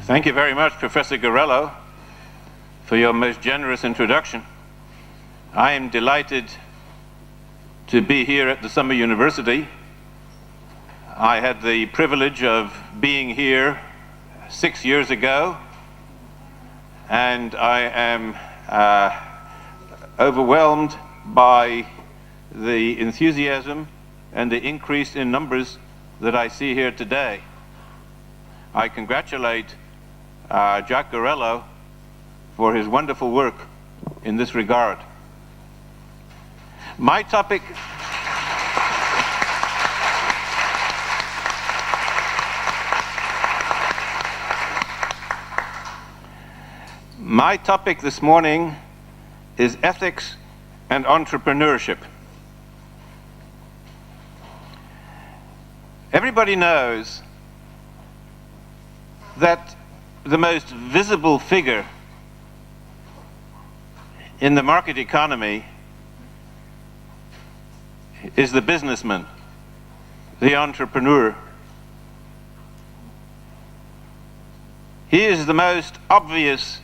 Thank you very much, Professor Gorello, for your most generous introduction. I am delighted to be here at the Summer University. I had the privilege of being here 6 years ago, and I am overwhelmed by the enthusiasm and the increase in numbers that I see here today. I congratulate Jacques Gorello for his wonderful work in this regard. My topic this morning is ethics and entrepreneurship. Everybody knows that the most visible figure in the market economy is the businessman, the entrepreneur. He is the most obvious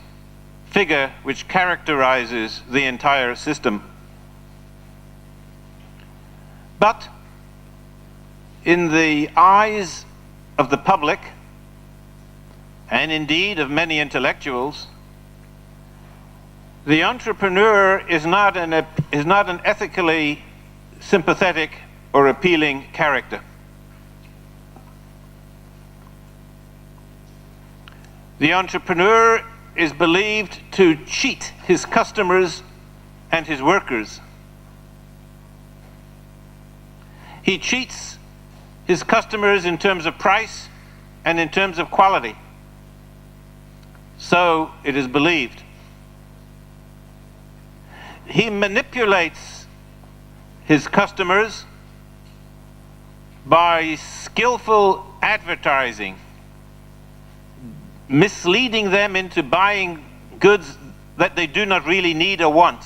figure which characterizes the entire system. But in the eyes of the public, and indeed of many intellectuals, the entrepreneur is not an ethically sympathetic or appealing character. The entrepreneur is believed to cheat his customers and his workers. He cheats his customers in terms of price and in terms of quality. So it is believed. He manipulates his customers by skillful advertising, misleading them into buying goods that they do not really need or want.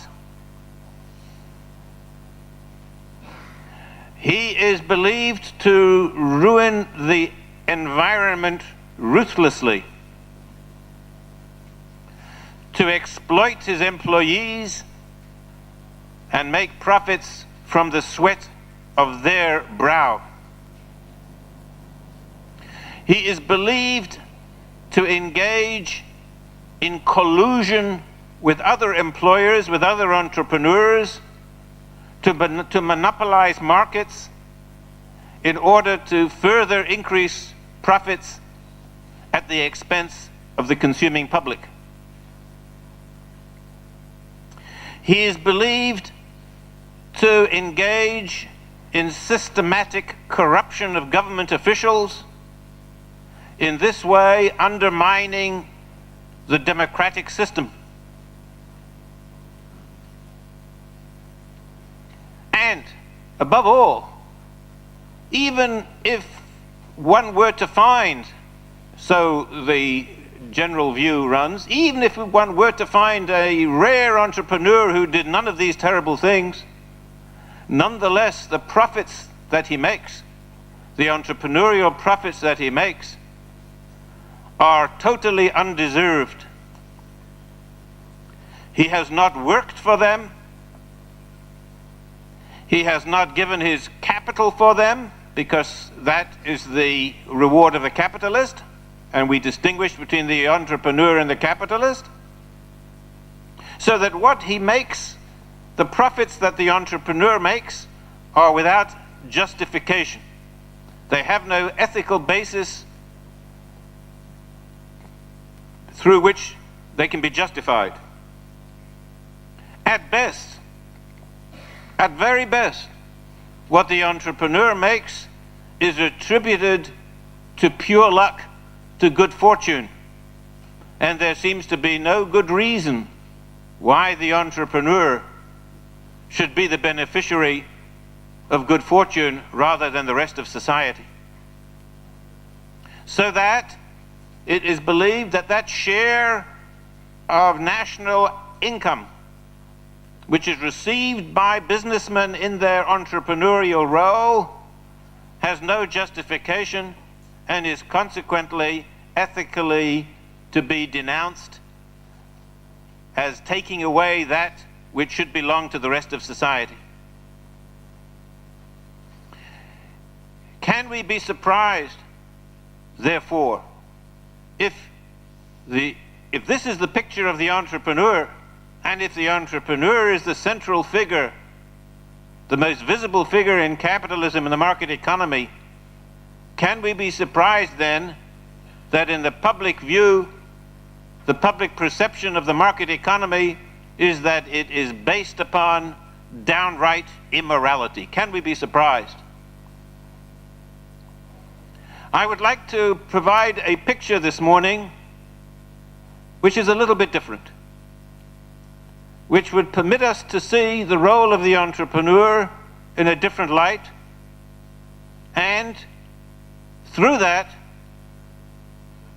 He is believed to ruin the environment ruthlessly, to exploit his employees and make profits from the sweat of their brow. He is believed to engage in collusion with other employers, with other entrepreneurs, to monopolize markets in order to further increase profits at the expense of the consuming public. He is believed to engage in systematic corruption of government officials, in this way undermining the democratic system. And above all, even if one were to find, so the general view runs, even if one were to find a rare entrepreneur who did none of these terrible things, nonetheless the profits that he makes, the entrepreneurial profits that he makes, are totally undeserved. He has not worked for them. He has not given his capital for them, because that is the reward of the capitalist, and we distinguish between the entrepreneur and the capitalist. So that what he makes, the profits that the entrepreneur makes, are without justification. They have no ethical basis through which they can be justified. At best, at very best, what the entrepreneur makes is attributed to pure luck, to good fortune. And there seems to be no good reason why the entrepreneur should be the beneficiary of good fortune rather than the rest of society. So that it is believed that that share of national income which is received by businessmen in their entrepreneurial role has no justification and is consequently ethically to be denounced as taking away that which should belong to the rest of society. Can we be surprised, therefore, if this is the picture of the entrepreneur, and if the entrepreneur is the central figure, the most visible figure in capitalism and the market economy, can we be surprised then that in the public view, the public perception of the market economy is that it is based upon downright immorality? Can we be surprised? I would like to provide a picture this morning which is a little bit different, which would permit us to see the role of the entrepreneur in a different light, and through that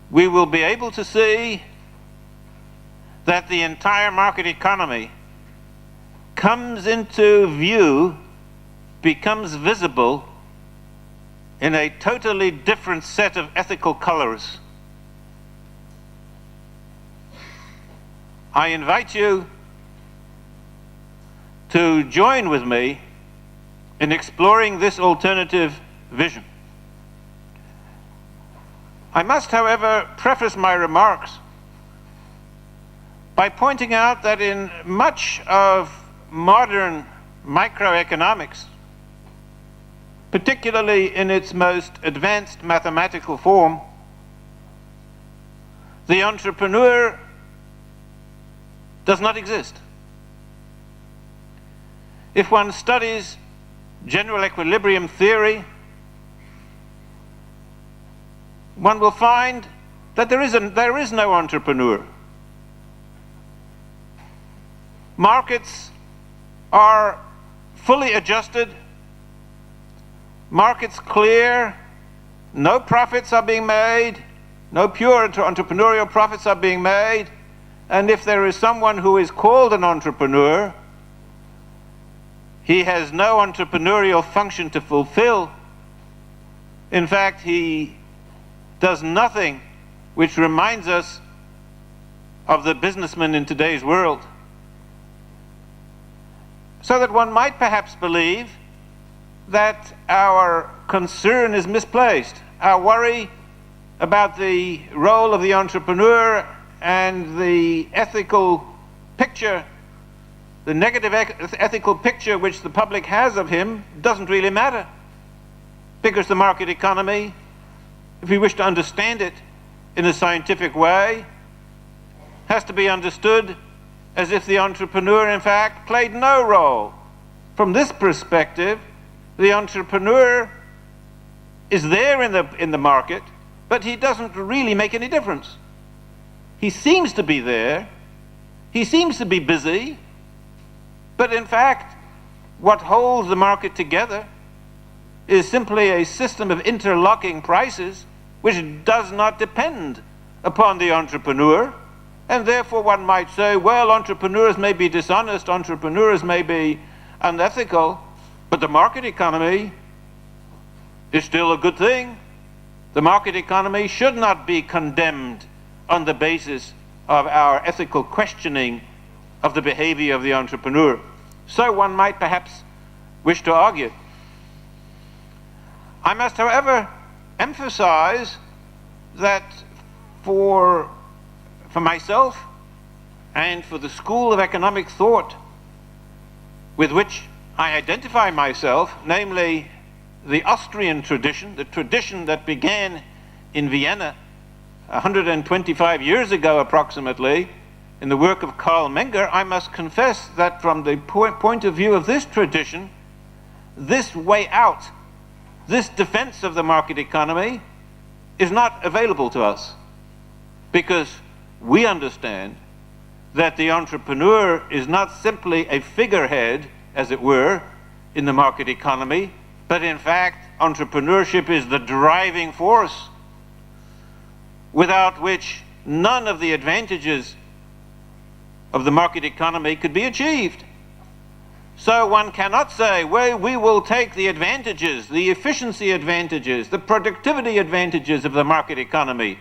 we will be able to see that the entire market economy comes into view, becomes visible in a totally different set of ethical colors. I invite you to join with me in exploring this alternative vision. I must, however, preface my remarks by pointing out that in much of modern microeconomics, particularly in its most advanced mathematical form, the entrepreneur does not exist. If one studies general equilibrium theory, one will find that there is no entrepreneur. Markets are fully adjusted, markets clear, no profits are being made, no pure entrepreneurial profits are being made, and if there is someone who is called an entrepreneur, he has no entrepreneurial function to fulfill. In fact, he does nothing which reminds us of the businessman in today's world. So that one might perhaps believe that our concern is misplaced. Our worry about the role of the entrepreneur and the ethical picture, the negative ethical picture which the public has of him, doesn't really matter. Because the market economy, if we wish to understand it in a scientific way, has to be understood as if the entrepreneur, in fact, played no role. From this perspective, the entrepreneur is there in the market, but he doesn't really make any difference. He seems to be there, he seems to be busy, but in fact, what holds the market together is simply a system of interlocking prices which does not depend upon the entrepreneur. And therefore one might say, well, entrepreneurs may be dishonest, entrepreneurs may be unethical, but the market economy is still a good thing. The market economy should not be condemned on the basis of our ethical questioning of the behavior of the entrepreneur. So one might perhaps wish to argue. I must, however, emphasize that for myself and for the school of economic thought with which I identify myself, namely the Austrian tradition, the tradition that began in Vienna 125 years ago approximately, in the work of Karl Menger, I must confess that from the point of view of this tradition, this way out, this defense of the market economy is not available to us, because we understand that the entrepreneur is not simply a figurehead, as it were, in the market economy, but in fact, entrepreneurship is the driving force without which none of the advantages of the market economy could be achieved. So one cannot say, well, we will take the advantages, the efficiency advantages, the productivity advantages of the market economy,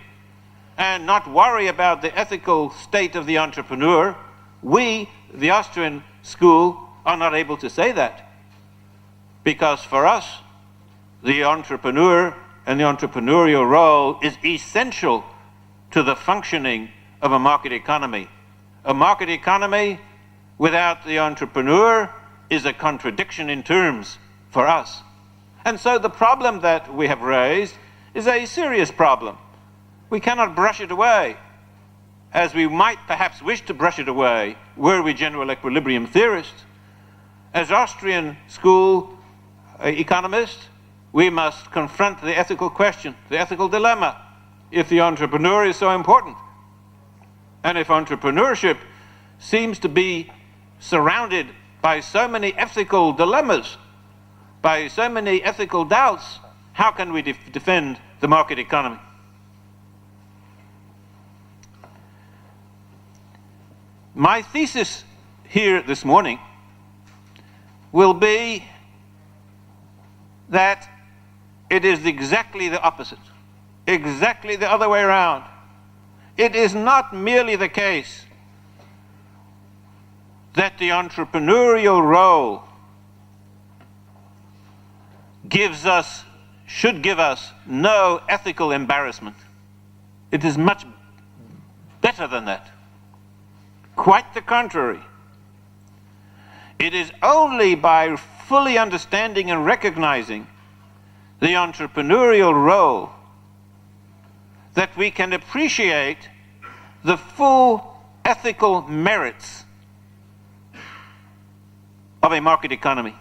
and not worry about the ethical state of the entrepreneur, we, the Austrian school, are not able to say that. Because for us, the entrepreneur and the entrepreneurial role is essential to the functioning of a market economy. A market economy without the entrepreneur is a contradiction in terms for us. And so the problem that we have raised is a serious problem. We cannot brush it away, as we might perhaps wish to brush it away were we general equilibrium theorists. As Austrian school economists, we must confront the ethical question, the ethical dilemma, if the entrepreneur is so important. And if entrepreneurship seems to be surrounded by so many ethical dilemmas, by so many ethical doubts, how can we defend the market economy? My thesis here this morning will be that it is exactly the opposite, exactly the other way around. It is not merely the case that the entrepreneurial role should give us no ethical embarrassment. It is much better than that. Quite the contrary. It is only by fully understanding and recognizing the entrepreneurial role that we can appreciate the full ethical merits of a market economy.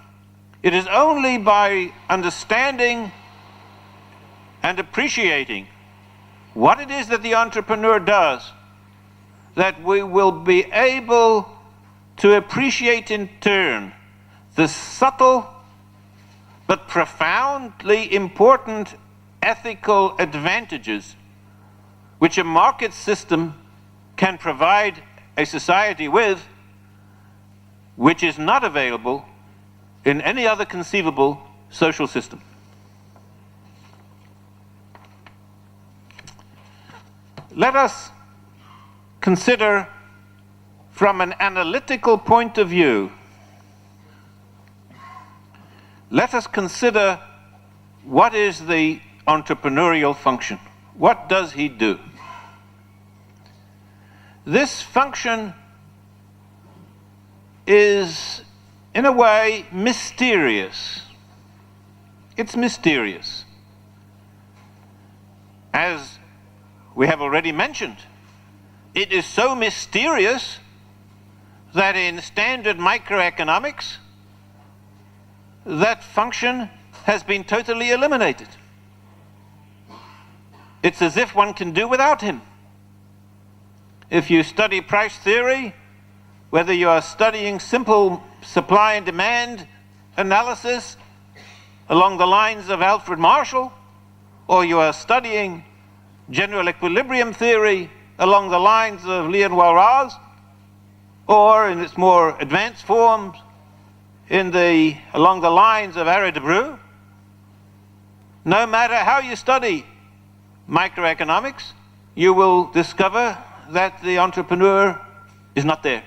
It is only by understanding and appreciating what it is that the entrepreneur does that we will be able to appreciate in turn the subtle but profoundly important ethical advantages which a market system can provide a society with, which is not available in any other conceivable social system. Let us consider from an analytical point of view. Let us consider what is the entrepreneurial function. What does he do? This function is, in a way, mysterious. It's mysterious. As we have already mentioned, it is so mysterious that in standard microeconomics, that function has been totally eliminated. It's as if one can do without him. If you study price theory, whether you are studying simple supply and demand analysis along the lines of Alfred Marshall, or you are studying general equilibrium theory along the lines of Leon Walras, or in its more advanced forms along the lines of Arie de Breu, no matter how you study microeconomics, you will discover that the entrepreneur is not there.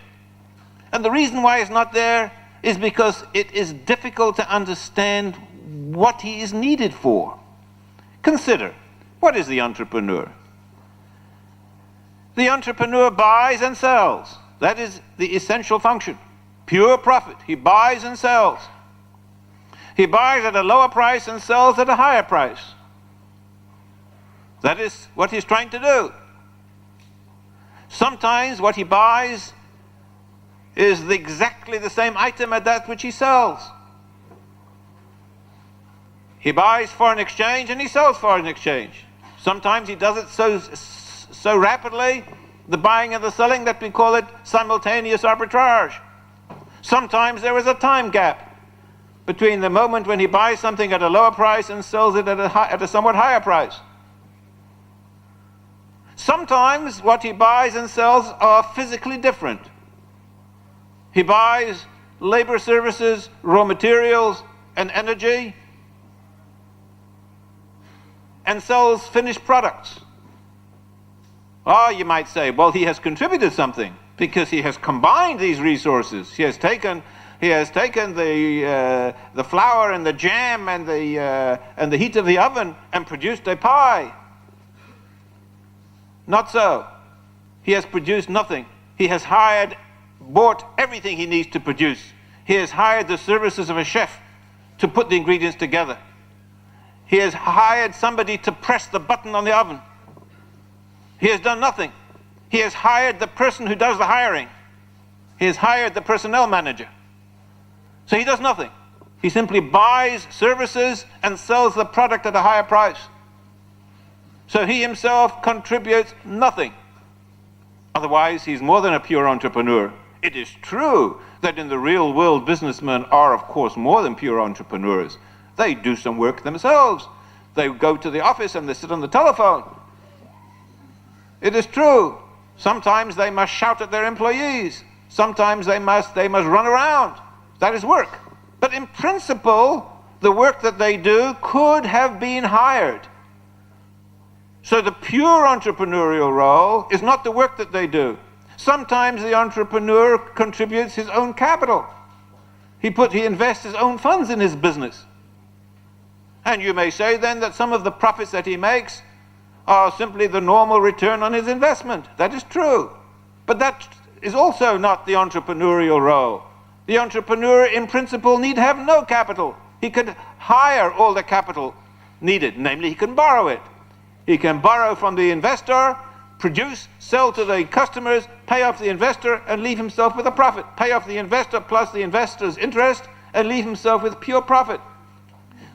And the reason why it's not there is because it is difficult to understand what he is needed for. Consider, what is the entrepreneur? The entrepreneur buys and sells. That is the essential function. Pure profit. He buys and sells. He buys at a lower price and sells at a higher price. That is what he's trying to do. Sometimes what he buys is exactly the same item as that which he sells. He buys foreign exchange and he sells foreign exchange. Sometimes he does it so rapidly, the buying and the selling, that we call it simultaneous arbitrage. Sometimes there is a time gap between the moment when he buys something at a lower price and sells it at a somewhat higher price. Sometimes what he buys and sells are physically different. He buys labor services, raw materials, and energy, and sells finished products. Oh, you might say, well, he has contributed something because he has combined these resources. He has taken the flour and the jam and the heat of the oven and produced a pie. Not so. He has produced nothing. He has bought everything he needs to produce. He has hired the services of a chef to put the ingredients together. He has hired somebody to press the button on the oven. He has done nothing. He has hired the person who does the hiring. He has hired the personnel manager. So he does nothing. He simply buys services and sells the product at a higher price. So he himself contributes nothing. Otherwise, he's more than a pure entrepreneur. It is true that in the real world, businessmen are, of course, more than pure entrepreneurs. They do some work themselves. They go to the office and they sit on the telephone. It is true. Sometimes they must shout at their employees. Sometimes they must run around. That is work. But in principle, the work that they do could have been hired. So the pure entrepreneurial role is not the work that they do. Sometimes the entrepreneur contributes his own capital. He invests his own funds in his business. And you may say then that some of the profits that he makes are simply the normal return on his investment. That is true. But that is also not the entrepreneurial role. The entrepreneur, in principle, need have no capital. He could hire all the capital needed, namely he can borrow it. He can borrow from the investor, produce, sell to the customers, pay off the investor, and leave himself with a profit. Pay off the investor plus the investor's interest, and leave himself with pure profit.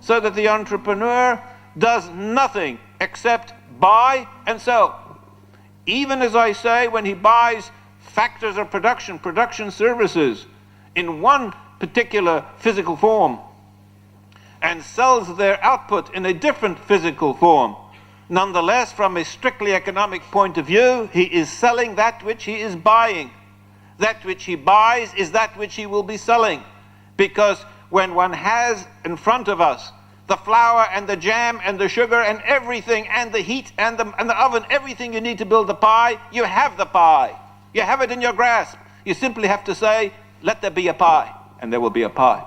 So that the entrepreneur does nothing except buy and sell. Even as I say, when he buys factors of production services in one particular physical form, and sells their output in a different physical form, nonetheless, from a strictly economic point of view, he is selling that which he is buying. That which he buys is that which he will be selling. Because when one has in front of us the flour and the jam and the sugar and everything, and the heat and the oven, everything you need to build the pie, you have the pie. You have it in your grasp. You simply have to say, let there be a pie, and there will be a pie.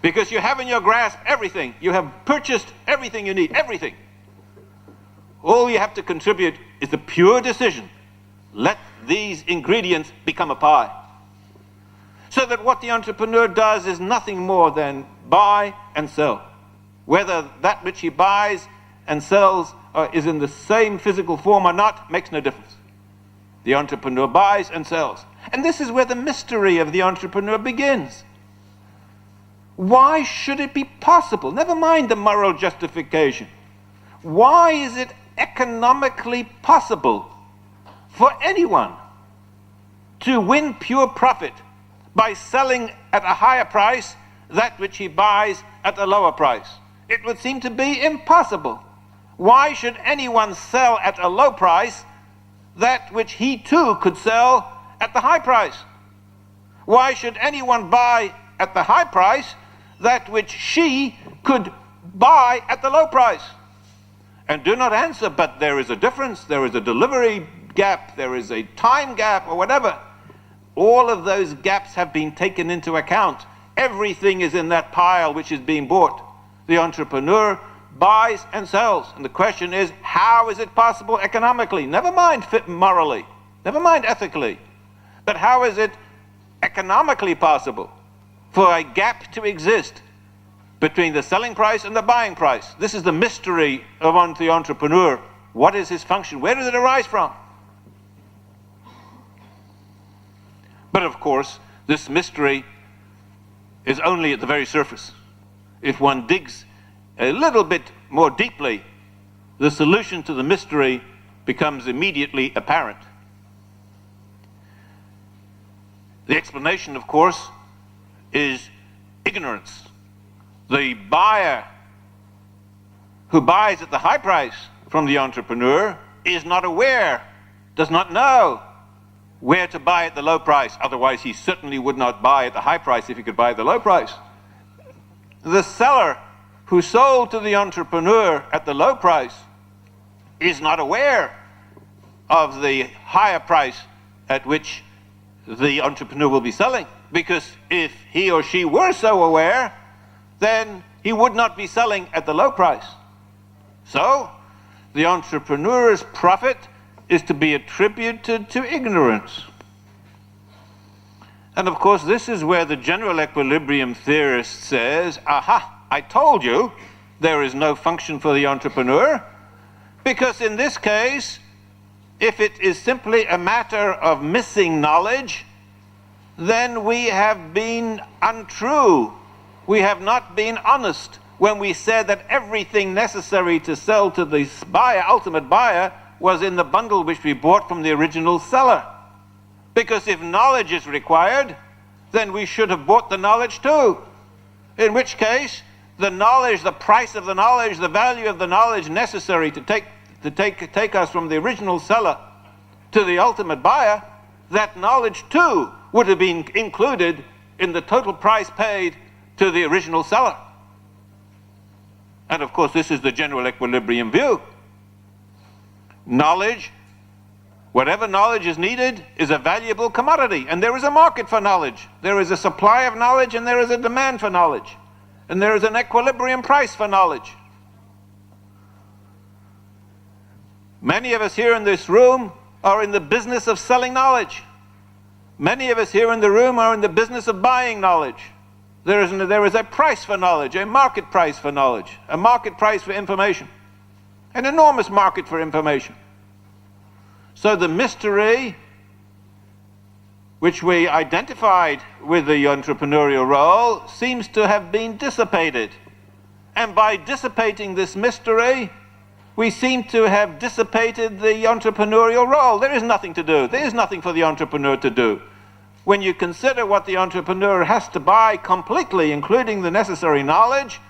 Because you have in your grasp everything. You have purchased everything you need, everything. All you have to contribute is the pure decision. Let these ingredients become a pie. So that what the entrepreneur does is nothing more than buy and sell. Whether that which he buys and sells is in the same physical form or not makes no difference. The entrepreneur buys and sells. And this is where the mystery of the entrepreneur begins. Why should it be possible? Never mind the moral justification. Why is it economically possible for anyone to win pure profit by selling at a higher price that which he buys at a lower price? It would seem to be impossible. Why should anyone sell at a low price that which he too could sell at the high price? Why should anyone buy at the high price that which she could buy at the low price? And do not answer, but there is a difference, there is a delivery gap, there is a time gap, or whatever. All of those gaps have been taken into account. Everything is in that pile which is being bought. The entrepreneur buys and sells. And the question is, how is it possible economically? Never mind morally, never mind ethically. But how is it economically possible for a gap to exist between the selling price and the buying price? This is the mystery of the entrepreneur. What is his function? Where does it arise from? But of course, this mystery is only at the very surface. If one digs a little bit more deeply, the solution to the mystery becomes immediately apparent. The explanation, of course, is ignorance. The buyer who buys at the high price from the entrepreneur is not aware, does not know where to buy at the low price. Otherwise, he certainly would not buy at the high price if he could buy at the low price. The seller who sold to the entrepreneur at the low price is not aware of the higher price at which the entrepreneur will be selling. Because if he or she were so aware, then he would not be selling at the low price. So, the entrepreneur's profit is to be attributed to ignorance. And of course, this is where the general equilibrium theorist says, aha, I told you there is no function for the entrepreneur, because in this case, if it is simply a matter of missing knowledge, then we have been untrue. We have not been honest when we said that everything necessary to sell to the buyer, ultimate buyer, was in the bundle which we bought from the original seller. Because if knowledge is required, then we should have bought the knowledge too. In which case, the knowledge, the price of the knowledge, the value of the knowledge necessary to take us from the original seller to the ultimate buyer, that knowledge too would have been included in the total price paid to the original seller. And of course, this is the general equilibrium view. Knowledge, whatever knowledge is needed, is a valuable commodity, and there is a market for knowledge. There is a supply of knowledge, and there is a demand for knowledge. And there is an equilibrium price for knowledge. Many of us here in this room are in the business of selling knowledge. Many of us here in the room are in the business of buying knowledge. There is a price for knowledge, a market price for knowledge, a market price for information, an enormous market for information. So the mystery which we identified with the entrepreneurial role seems to have been dissipated. And by dissipating this mystery, we seem to have dissipated the entrepreneurial role. There is nothing to do. There is nothing for the entrepreneur to do. When you consider what the entrepreneur has to buy completely, including the necessary knowledge,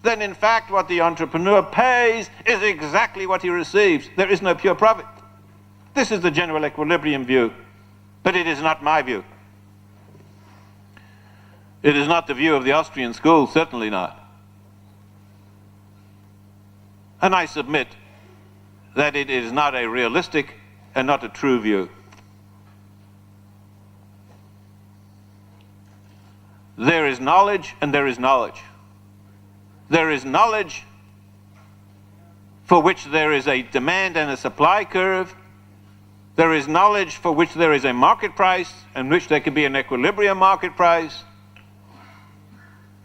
then in fact what the entrepreneur pays is exactly what he receives. There is no pure profit. This is the general equilibrium view, but it is not my view. It is not the view of the Austrian school, certainly not. And I submit that it is not a realistic and not a true view. There is knowledge and there is knowledge. There is knowledge for which there is a demand and a supply curve. There is knowledge for which there is a market price, in which there can be an equilibrium market price.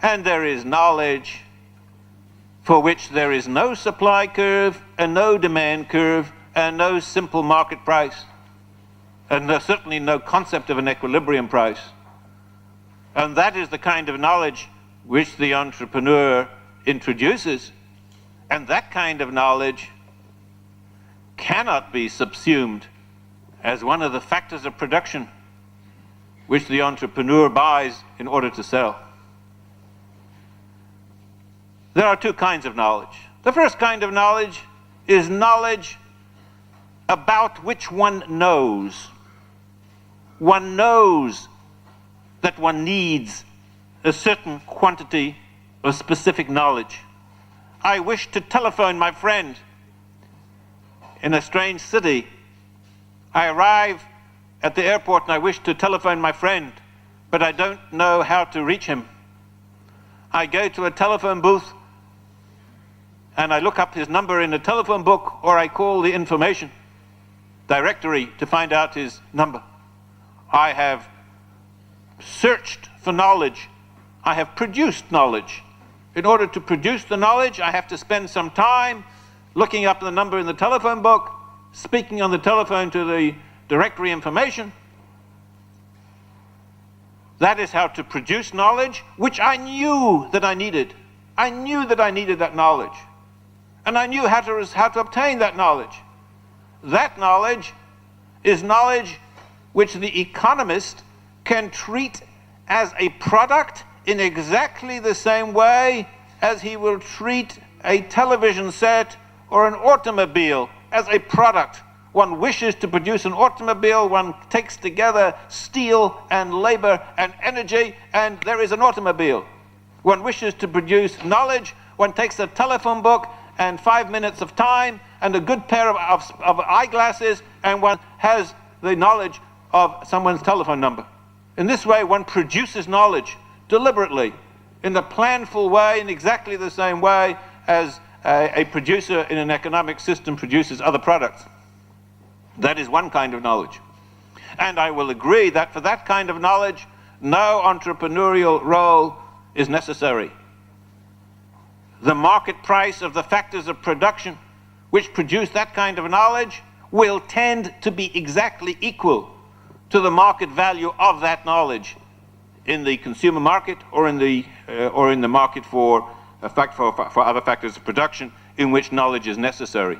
And there is knowledge for which there is no supply curve and no demand curve and no simple market price. And there's certainly no concept of an equilibrium price. And that is the kind of knowledge which the entrepreneur introduces. And that kind of knowledge cannot be subsumed as one of the factors of production which the entrepreneur buys in order to sell. There are two kinds of knowledge. The first kind of knowledge is knowledge about which one knows. One knows that one needs a certain quantity of specific knowledge. I wish to telephone my friend in a strange city. I arrive at the airport and I wish to telephone my friend, but I don't know how to reach him. I go to a telephone booth and I look up his number in a telephone book, or I call the information directory to find out his number. I have searched for knowledge. I have produced knowledge. In order to produce the knowledge, I have to spend some time looking up the number in the telephone book, speaking on the telephone to the directory information. That is how to produce knowledge, which I knew that I needed. I knew that I needed that knowledge. And I knew how to obtain that knowledge. That knowledge is knowledge which the economist can treat as a product in exactly the same way as he will treat a television set or an automobile as a product. One wishes to produce an automobile, one takes together steel and labor and energy, and there is an automobile. One wishes to produce knowledge, one takes a telephone book and 5 minutes of time and a good pair of eyeglasses, and one has the knowledge of someone's telephone number. In this way, one produces knowledge deliberately, in a planful way, in exactly the same way as a producer in an economic system produces other products. That is one kind of knowledge. And I will agree that for that kind of knowledge, no entrepreneurial role is necessary. The market price of the factors of production which produce that kind of knowledge will tend to be exactly equal to the market value of that knowledge in the consumer market or in the market for other factors of production in which knowledge is necessary.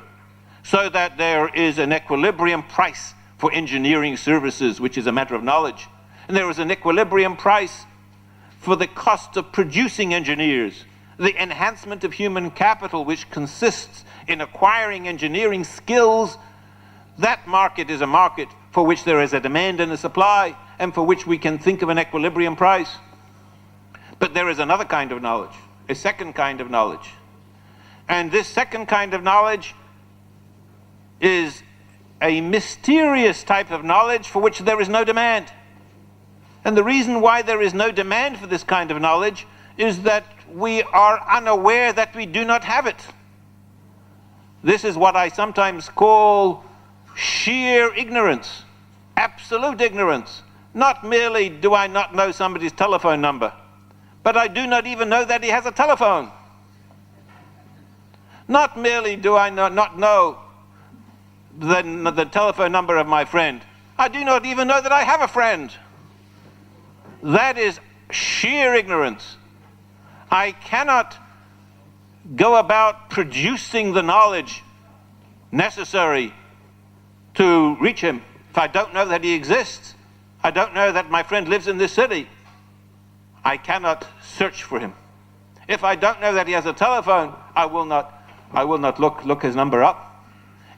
So that there is an equilibrium price for engineering services, which is a matter of knowledge. And there is an equilibrium price for the cost of producing engineers, the enhancement of human capital, which consists in acquiring engineering skills. That market is a market for which there is a demand and a supply, and for which we can think of an equilibrium price. But there is another kind of knowledge, a second kind of knowledge. And this second kind of knowledge is a mysterious type of knowledge for which there is no demand. And the reason why there is no demand for this kind of knowledge is that we are unaware that we do not have it. This is what I sometimes call sheer ignorance, absolute ignorance. Not merely do I not know somebody's telephone number, but I do not even know that he has a telephone. Not merely do I not know the telephone number of my friend, I do not even know that I have a friend. That is sheer ignorance. I cannot go about producing the knowledge necessary to reach him if I don't know that he exists. I don't know that my friend lives in this city. I cannot search for him. If I don't know that he has a telephone, I will not look his number up.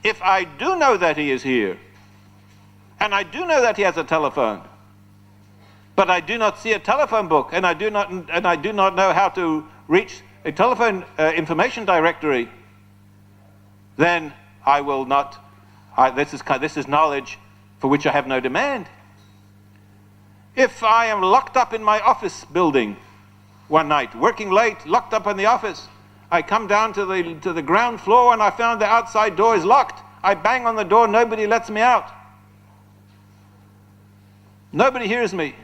If I do know that he is here, and I do know that he has a telephone, but I do not see a telephone book, and I do not know how to reach a telephone information directory, then I will not. This is knowledge for which I have no demand. If I am locked up in my office building one night, working late, locked up in the office, I come down to the ground floor and I found the outside door is locked. I bang on the door, nobody lets me out. Nobody hears me.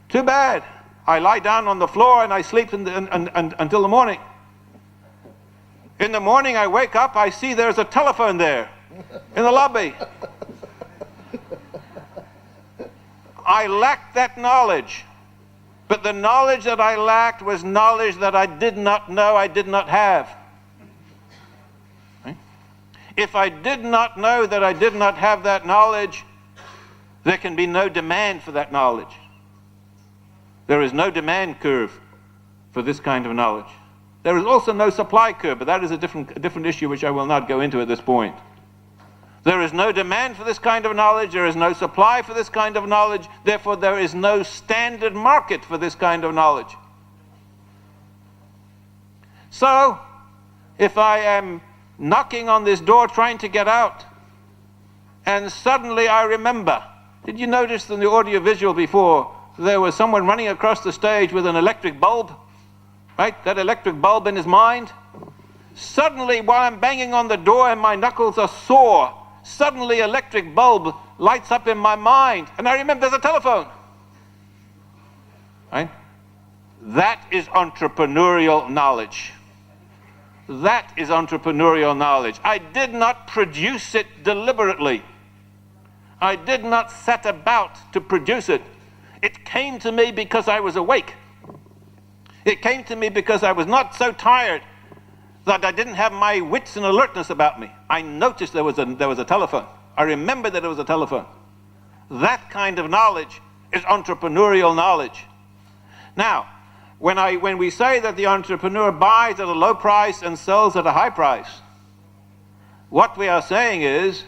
Too bad. I lie down on the floor and I sleep until the morning. In the morning I wake up, I see there's a telephone there in the lobby. I lacked that knowledge. But the knowledge that I lacked was knowledge that I did not know I did not have. Right? If I did not know that I did not have that knowledge, there can be no demand for that knowledge. There is no demand curve for this kind of knowledge. There is also no supply curve, but that is a different issue which I will not go into at this point. There is no demand for this kind of knowledge, there is no supply for this kind of knowledge, therefore there is no standard market for this kind of knowledge. So, if I am knocking on this door trying to get out, and suddenly I remember, did you notice in the audiovisual before, there was someone running across the stage with an electric bulb, right? That electric bulb in his mind. Suddenly, while I'm banging on the door and my knuckles are sore, suddenly electric bulb lights up in my mind, and I remember there's a telephone. Right? That is entrepreneurial knowledge. That is entrepreneurial knowledge. I did not produce it deliberately. I did not set about to produce it. It came to me because I was awake. It came to me because I was not so tired that I didn't have my wits and alertness about me. I noticed there was a telephone. I remember that there was a telephone. That kind of knowledge is entrepreneurial knowledge. Now, when we say that the entrepreneur buys at a low price and sells at a high price, what we are saying is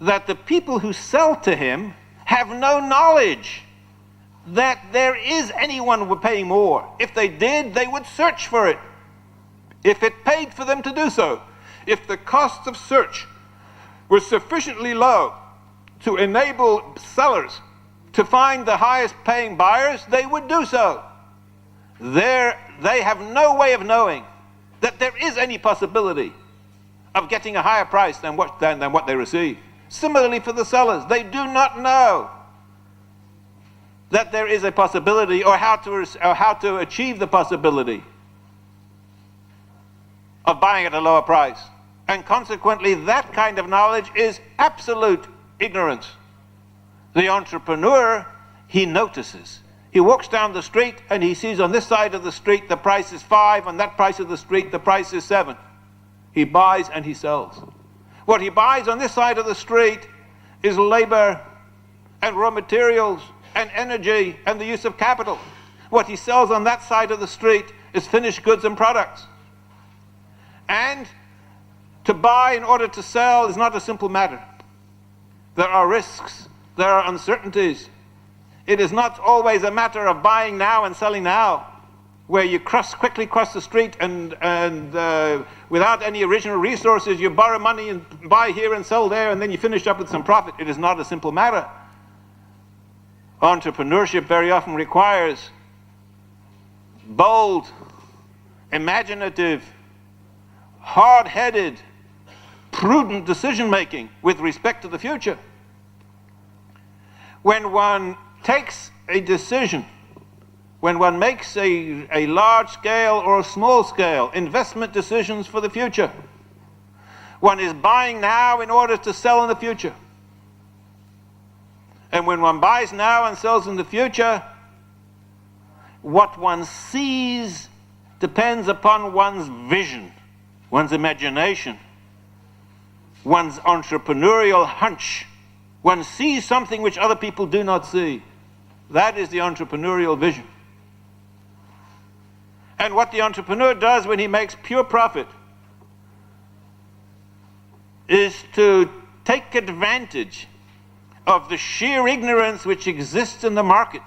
that the people who sell to him have no knowledge that there is anyone who would pay more. If they did, they would search for it. If it paid for them to do so. if the costs of search were sufficiently low to enable sellers to find the highest paying buyers, they would do so. They have no way of knowing that there is any possibility of getting a higher price than what they receive. Similarly for the sellers, they do not know that there is a possibility or how to achieve the possibility of buying at a lower price. And consequently, that kind of knowledge is absolute ignorance. The entrepreneur, he notices. He walks down the street and he sees on this side of the street the price is 5, on that price of the street the price is 7. He buys and he sells. What he buys on this side of the street is labor and raw materials and energy and the use of capital. What he sells on that side of the street is finished goods and products. And to buy in order to sell is not a simple matter. There are risks, there are uncertainties. It is not always a matter of buying now and selling now, where you quickly cross the street and without any original resources, you borrow money and buy here and sell there, and then you finish up with some profit. It is not a simple matter. Entrepreneurship very often requires bold, imaginative, hard-headed, prudent decision-making with respect to the future. When one takes a decision, when one makes a large-scale or a small-scale investment decisions for the future, one is buying now in order to sell in the future. And when one buys now and sells in the future, what one sees depends upon one's vision, one's imagination, one's entrepreneurial hunch. One sees something which other people do not see. That is the entrepreneurial vision. And what the entrepreneur does when he makes pure profit is to take advantage of the sheer ignorance which exists in the market,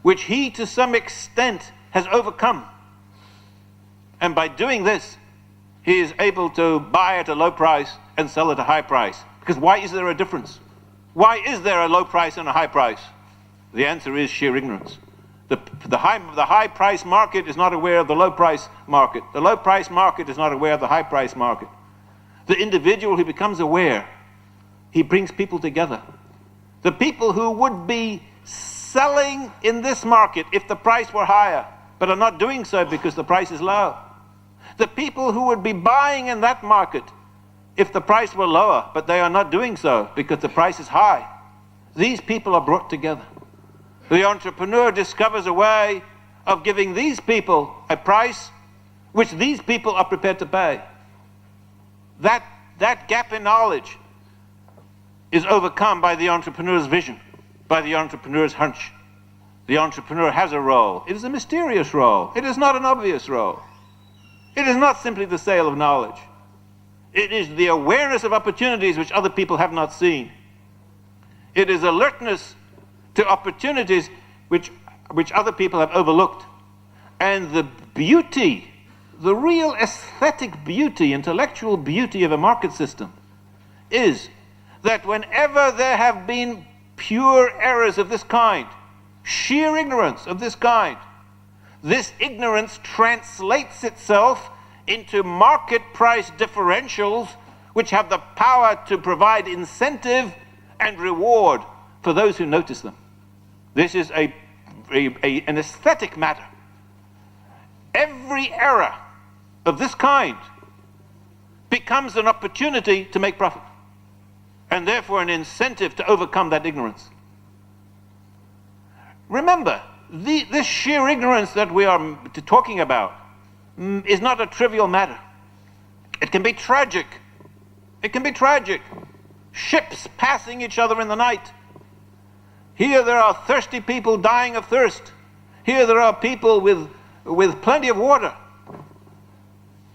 which he to some extent has overcome. And by doing this, he is able to buy at a low price and sell at a high price. Because why is there a difference? Why is there a low price and a high price? The answer is sheer ignorance. The high price market is not aware of the low price market. The low price market is not aware of the high price market. The individual who becomes aware, he brings people together. The people who would be selling in this market if the price were higher, but are not doing so because the price is low. The people who would be buying in that market if the price were lower, but they are not doing so because the price is high. These people are brought together. The entrepreneur discovers a way of giving these people a price which these people are prepared to pay. That gap in knowledge is overcome by the entrepreneur's vision, by the entrepreneur's hunch. The entrepreneur has a role. It is a mysterious role. It is not an obvious role. It is not simply the sale of knowledge. It is the awareness of opportunities which other people have not seen. It is alertness to opportunities which other people have overlooked. And the beauty, the real aesthetic beauty, intellectual beauty of a market system is that whenever there have been pure errors of this kind, sheer ignorance of this kind, this ignorance translates itself into market price differentials which have the power to provide incentive and reward for those who notice them. This is an aesthetic matter. Every error of this kind becomes an opportunity to make profit, and therefore an incentive to overcome that ignorance. Remember, this sheer ignorance that we are talking about is not a trivial matter. It can be tragic. It can be tragic. Ships passing each other in the night. Here there are thirsty people dying of thirst. Here there are people with plenty of water.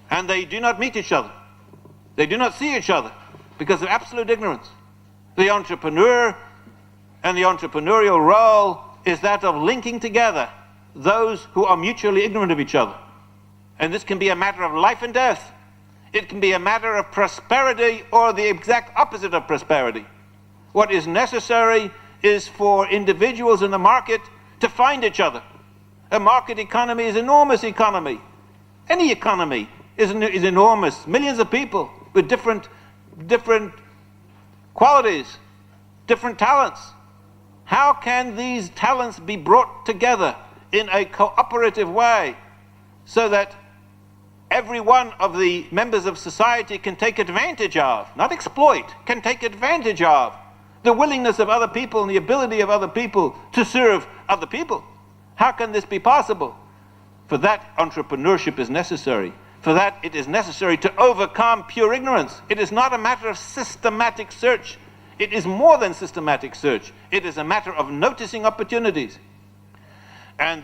And they do not meet each other. They do not see each other because of absolute ignorance. The entrepreneur and the entrepreneurial role is that of linking together those who are mutually ignorant of each other. And this can be a matter of life and death. It can be a matter of prosperity or the exact opposite of prosperity. What is necessary is for individuals in the market to find each other. A market economy is an enormous economy. Any economy is enormous. Millions of people with different qualities, different talents. How can these talents be brought together in a cooperative way so that every one of the members of society can take advantage of, not exploit, can take advantage of the willingness of other people and the ability of other people to serve other people? How can this be possible? For that, entrepreneurship is necessary. For that, it is necessary to overcome pure ignorance. It is not a matter of systematic search. It is more than systematic search. It is a matter of noticing opportunities. And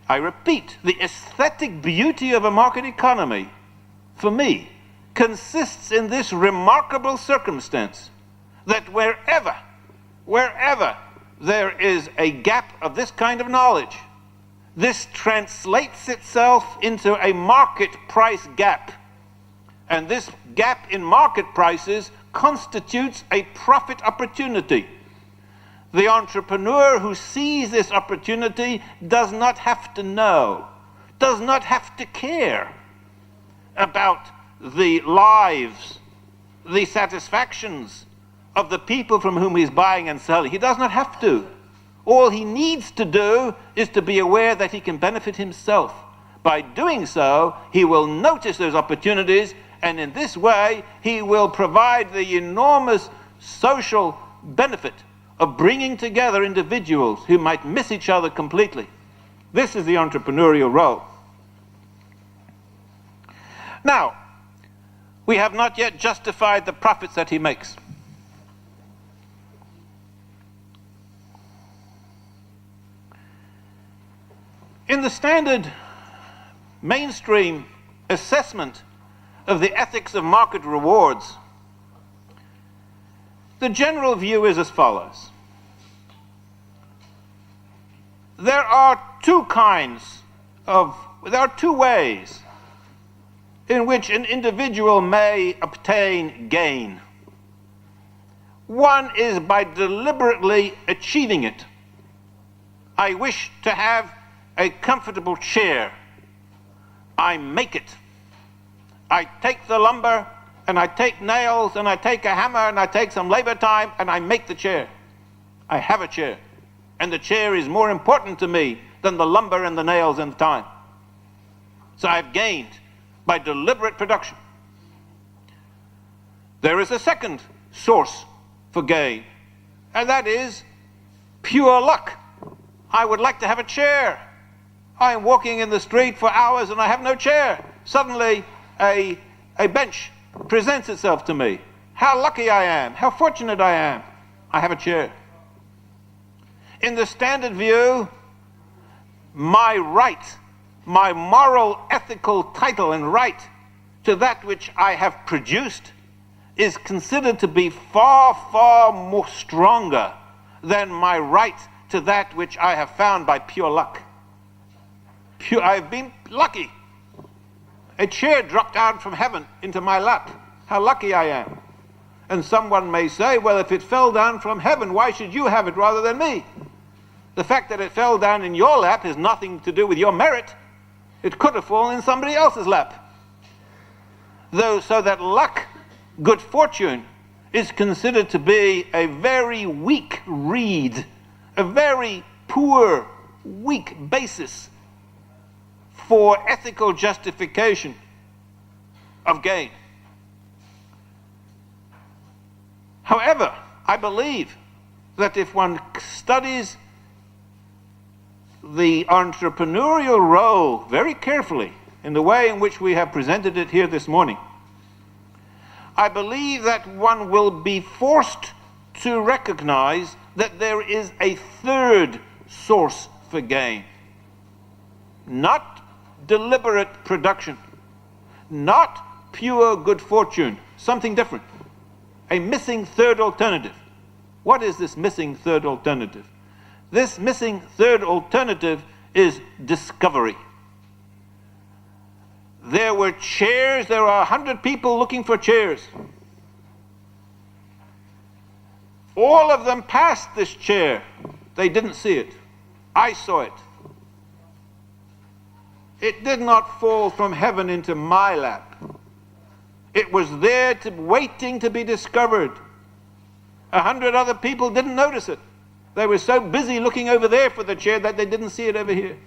I repeat, the aesthetic beauty of a market economy, for me, consists in this remarkable circumstance that wherever there is a gap of this kind of knowledge, this translates itself into a market price gap. And this gap in market prices constitutes a profit opportunity. The entrepreneur who sees this opportunity does not have to know, does not have to care about the lives, the satisfactions of the people from whom he's buying and selling. He does not have to. All he needs to do is to be aware that he can benefit himself. By doing so, he will notice those opportunities, and in this way, he will provide the enormous social benefit of bringing together individuals who might miss each other completely. This is the entrepreneurial role. Now, we have not yet justified the profits that he makes. In the standard mainstream assessment of the ethics of market rewards, the general view is as follows. There are two ways in which an individual may obtain gain. One is by deliberately achieving it. I wish to have a comfortable chair. I make it. I take the lumber, and I take nails, and I take a hammer, and I take some labor time, and I make the chair. I have a chair. And the chair is more important to me than the lumber and the nails and the time. So I've gained by deliberate production. There is a second source for gain, and that is pure luck. I would like to have a chair. I am walking in the street for hours and I have no chair. Suddenly, a bench presents itself to me. How lucky I am, how fortunate I am. I have a chair. In the standard view, my right, my moral, ethical title and right to that which I have produced is considered to be far, far more stronger than my right to that which I have found by pure luck. I've been lucky. A chair dropped out from heaven into my lap. How lucky I am. And someone may say, well, if it fell down from heaven, why should you have it rather than me? The fact that it fell down in your lap has nothing to do with your merit. It could have fallen in somebody else's lap. So that luck, good fortune, is considered to be a very weak reed, a very poor, weak basis for ethical justification of gain. However, I believe that if one studies the entrepreneurial role very carefully in the way in which we have presented it here this morning, I believe that one will be forced to recognize that there is a third source for gain. Not deliberate production, not pure good fortune, something different. A missing third alternative. What is this missing third alternative? This missing third alternative is discovery. There were chairs. There were 100 people looking for chairs. All of them passed this chair. They didn't see it. I saw it. It did not fall from heaven into my lap. It was there waiting to be discovered. 100 other people didn't notice it. They were so busy looking over there for the chair that they didn't see it over here.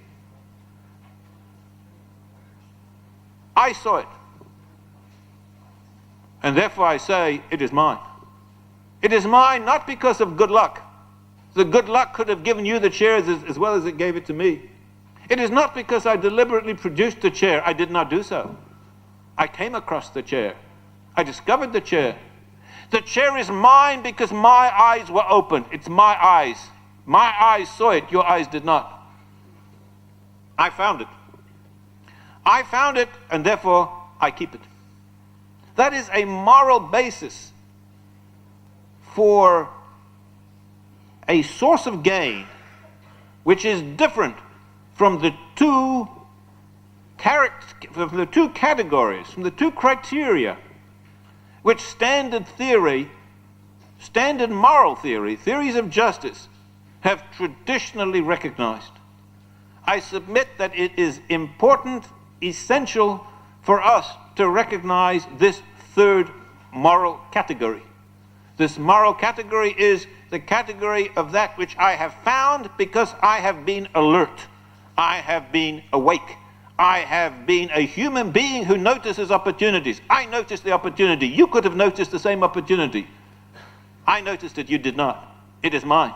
I saw it. And therefore I say, it is mine. It is mine not because of good luck. The good luck could have given you the chairs as well as it gave it to me. It is not because I deliberately produced the chair. I did not do so. I came across the chair. I discovered the chair. The chair is mine because my eyes were open. It's my eyes. My eyes saw it. Your eyes did not. I found it. I found it, and therefore I keep it. That is a moral basis for a source of gain which is different from the two categories, from the two criteria which standard moral theory, theories of justice, have traditionally recognized. I submit that it is important, essential for us to recognize this third moral category. This moral category is the category of that which I have found because I have been alert. I have been awake. I have been a human being who notices opportunities. I noticed the opportunity. You could have noticed the same opportunity. I noticed it, you did not. It is mine.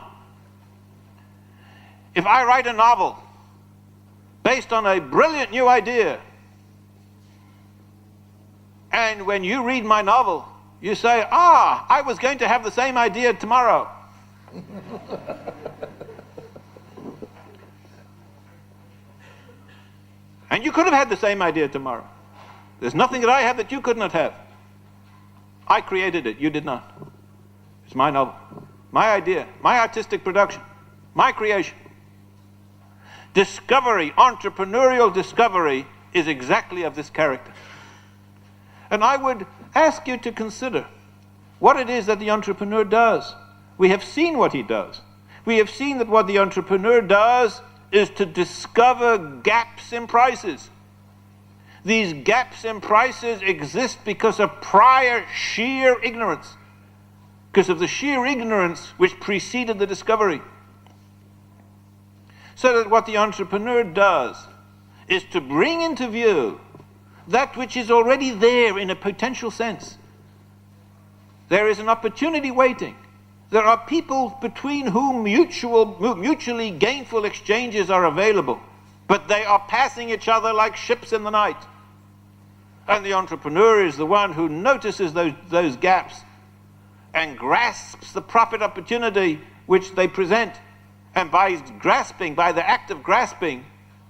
If I write a novel based on a brilliant new idea, and when you read my novel, you say, I was going to have the same idea tomorrow. And you could have had the same idea tomorrow. There's nothing that I have that you could not have. I created it, you did not. It's my novel, my idea, my artistic production, my creation. Discovery, entrepreneurial discovery, is exactly of this character. And I would ask you to consider what it is that the entrepreneur does. We have seen what he does. We have seen that what the entrepreneur does is to discover gaps in prices. These gaps in prices exist because of prior sheer ignorance, because of the sheer ignorance which preceded the discovery. So that what the entrepreneur does is to bring into view that which is already there in a potential sense. There is an opportunity waiting. There are people between whom mutually gainful exchanges are available, but they are passing each other like ships in the night. And the entrepreneur is the one who notices those gaps and grasps the profit opportunity which they present. And by the act of grasping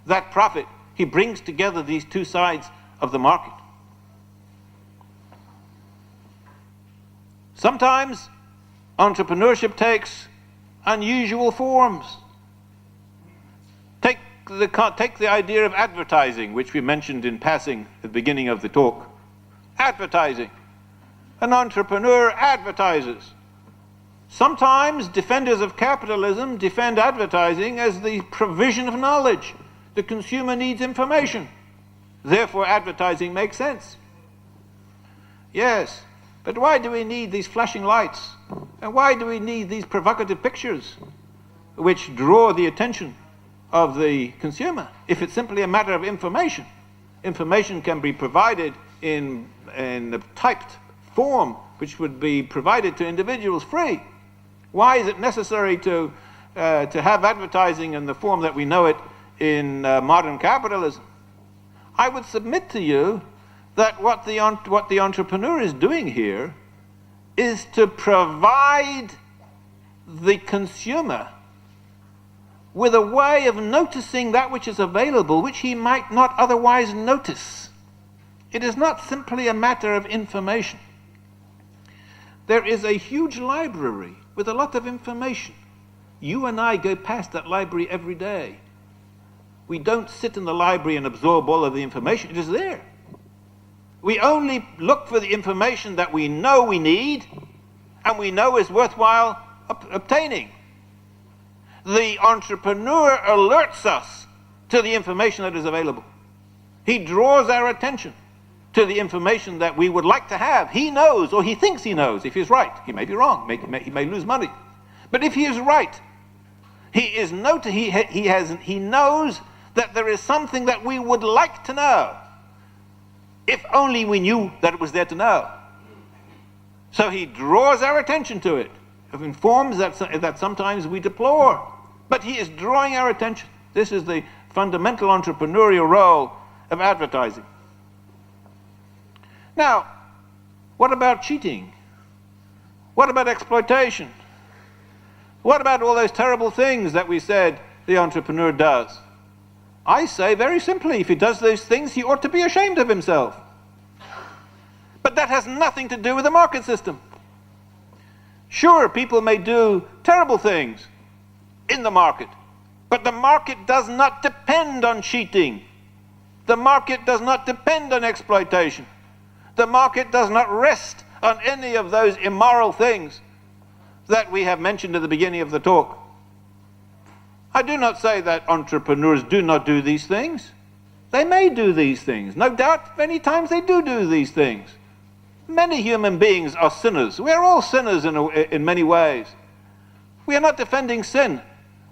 that profit, he brings together these two sides of the market. Sometimes entrepreneurship takes unusual forms. Take the idea of advertising, which we mentioned in passing at the beginning of the talk. Advertising. An entrepreneur advertises. Sometimes defenders of capitalism defend advertising as the provision of knowledge. The consumer needs information. Therefore, advertising makes sense. Yes, but why do we need these flashing lights? And why do we need these provocative pictures which draw the attention of the consumer? If it's simply a matter of information, information can be provided in a typed form which would be provided to individuals free. Why is it necessary to have advertising in the form that we know it in modern capitalism? I would submit to you that what the entrepreneur is doing here is to provide the consumer with a way of noticing that which is available, which he might not otherwise notice. It is not simply a matter of information. There is a huge library with a lot of information. You and I go past that library every day. We don't sit in the library and absorb all of the information. It is there. We only look for the information that we know we need and we know is worthwhile obtaining. The entrepreneur alerts us to the information that is available. He draws our attention to the information that we would like to have. He knows, or he thinks he knows, if he's right. He may be wrong, he may lose money. But if he is right, he knows that there is something that we would like to know, if only we knew that it was there to know. So he draws our attention to it, informs that sometimes we deplore, but he is drawing our attention. This is the fundamental entrepreneurial role of advertising. Now, what about cheating? What about exploitation? What about all those terrible things that we said the entrepreneur does? I say very simply, if he does those things, he ought to be ashamed of himself. But that has nothing to do with the market system. Sure, people may do terrible things in the market, but the market does not depend on cheating. The market does not depend on exploitation. The market does not rest on any of those immoral things that we have mentioned at the beginning of the talk. I do not say that entrepreneurs do not do these things. They may do these things. No doubt, many times they do these things. Many human beings are sinners. We are all sinners in many ways. We are not defending sin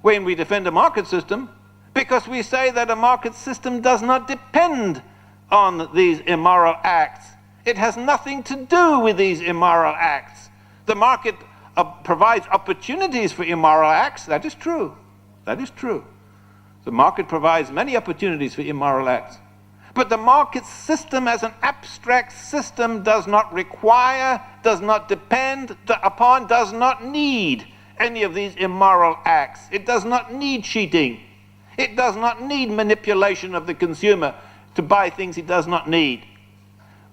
when we defend a market system, because we say that a market system does not depend on these immoral acts. It has nothing to do with these immoral acts. The market provides opportunities for immoral acts. That is true. That is true. The market provides many opportunities for immoral acts. But the market system as an abstract system does not require, does not depend upon, does not need any of these immoral acts. It does not need cheating. It does not need manipulation of the consumer to buy things he does not need.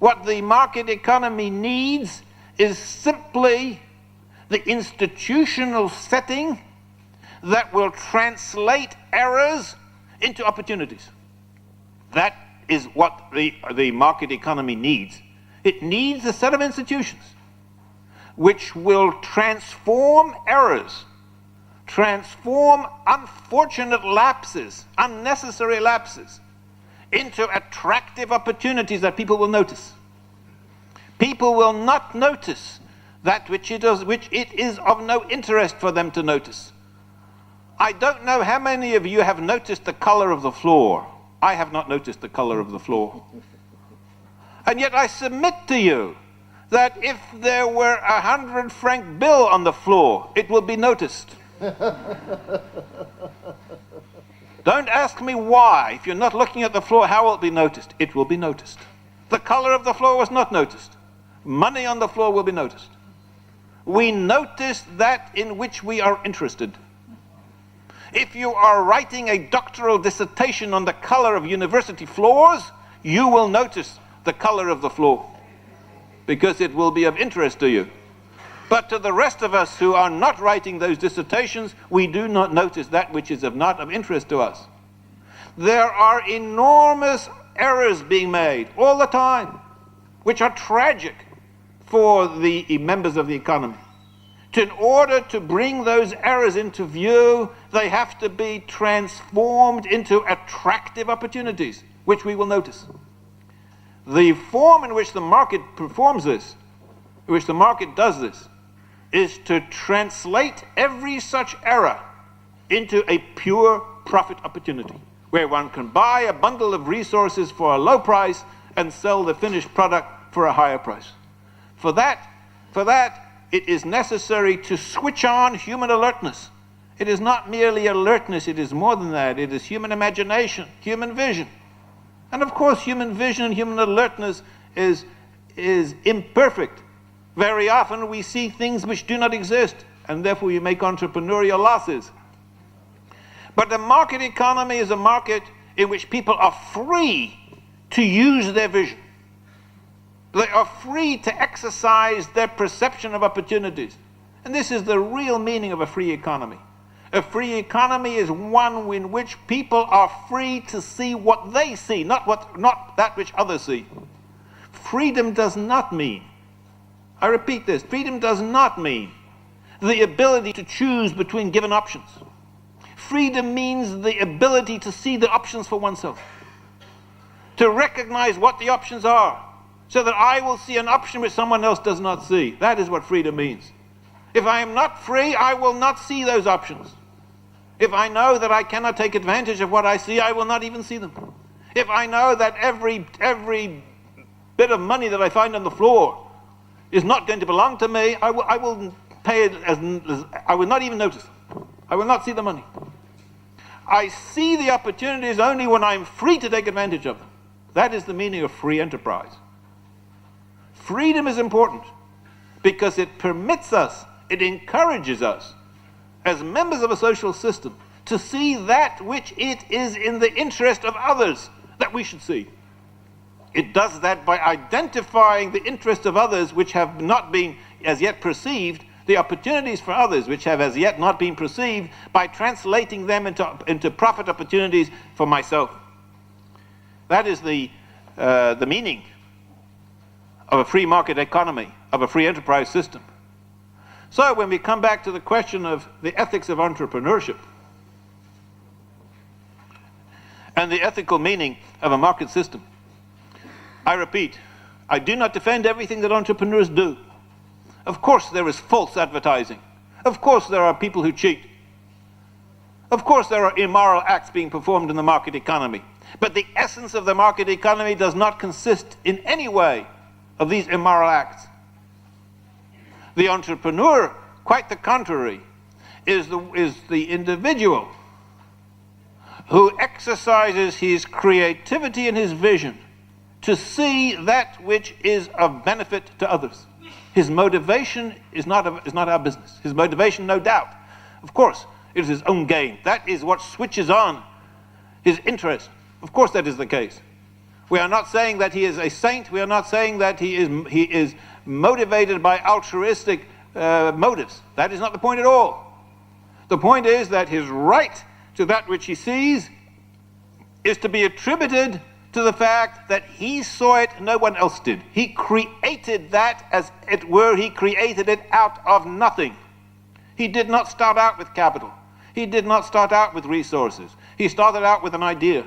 What the market economy needs is simply the institutional setting that will translate errors into opportunities. That is what the market economy needs. It needs a set of institutions which will transform errors, transform unfortunate lapses, unnecessary lapses, into attractive opportunities that people will notice. People will not notice that which it is of no interest for them to notice. I don't know how many of you have noticed the color of the floor. I have not noticed the color of the floor. And yet I submit to you that if there were a 100-franc bill on the floor, it will be noticed. Don't ask me why. If you're not looking at the floor, how will it be noticed? It will be noticed. The color of the floor was not noticed. Money on the floor will be noticed. We notice that in which we are interested. If you are writing a doctoral dissertation on the color of university floors, you will notice the color of the floor, because it will be of interest to you. But to the rest of us who are not writing those dissertations, we do not notice that which is not of interest to us. There are enormous errors being made all the time, which are tragic for the members of the economy. In order to bring those errors into view, they have to be transformed into attractive opportunities, which we will notice. The form in which the market performs this, in which the market does this, is to translate every such error into a pure profit opportunity, where one can buy a bundle of resources for a low price and sell the finished product for a higher price. For that, it is necessary to switch on human alertness. It is not merely alertness, it is more than that. It is human imagination, human vision. And of course, human vision and human alertness is imperfect. Very often we see things which do not exist, and therefore we make entrepreneurial losses. But the market economy is a market in which people are free to use their vision. They are free to exercise their perception of opportunities. And this is the real meaning of a free economy. A free economy is one in which people are free to see what they see, not that which others see. freedom does not mean, I repeat this, freedom does not mean the ability to choose between given options. Freedom means the ability to see the options for oneself, to recognize what the options are, so that I will see an option which someone else does not see. That is what freedom means. If I am not free, I will not see those options. If I know that I cannot take advantage of what I see, I will not even see them. If I know that every bit of money that I find on the floor is not going to belong to me, I will pay it as I will not even notice. I will not see the money. I see the opportunities only when I'm free to take advantage of them. That is the meaning of free enterprise. Freedom is important because it permits us, it encourages us, as members of a social system, to see that which it is in the interest of others that we should see. It does that by identifying the interests of others which have not been as yet perceived, the opportunities for others which have as yet not been perceived, by translating them into profit opportunities for myself. That is the meaning of a free market economy, of a free enterprise system. So when we come back to the question of the ethics of entrepreneurship and the ethical meaning of a market system, I repeat, I do not defend everything that entrepreneurs do. Of course there is false advertising. Of course there are people who cheat. Of course there are immoral acts being performed in the market economy. But the essence of the market economy does not consist in any way of these immoral acts. The entrepreneur, quite the contrary, is the individual who exercises his creativity and his vision to see that which is of benefit to others. His motivation is not our business. His motivation, no doubt, of course, is his own gain. That is what switches on his interest. Of course that is the case. We are not saying that he is a saint. We are not saying that he is motivated by altruistic motives. That is not the point at all. The point is that his right to that which he sees is to be attributed to the fact that he saw it, no one else did. He created that, as it were, he created it out of nothing. He did not start out with capital. He did not start out with resources. He started out with an idea.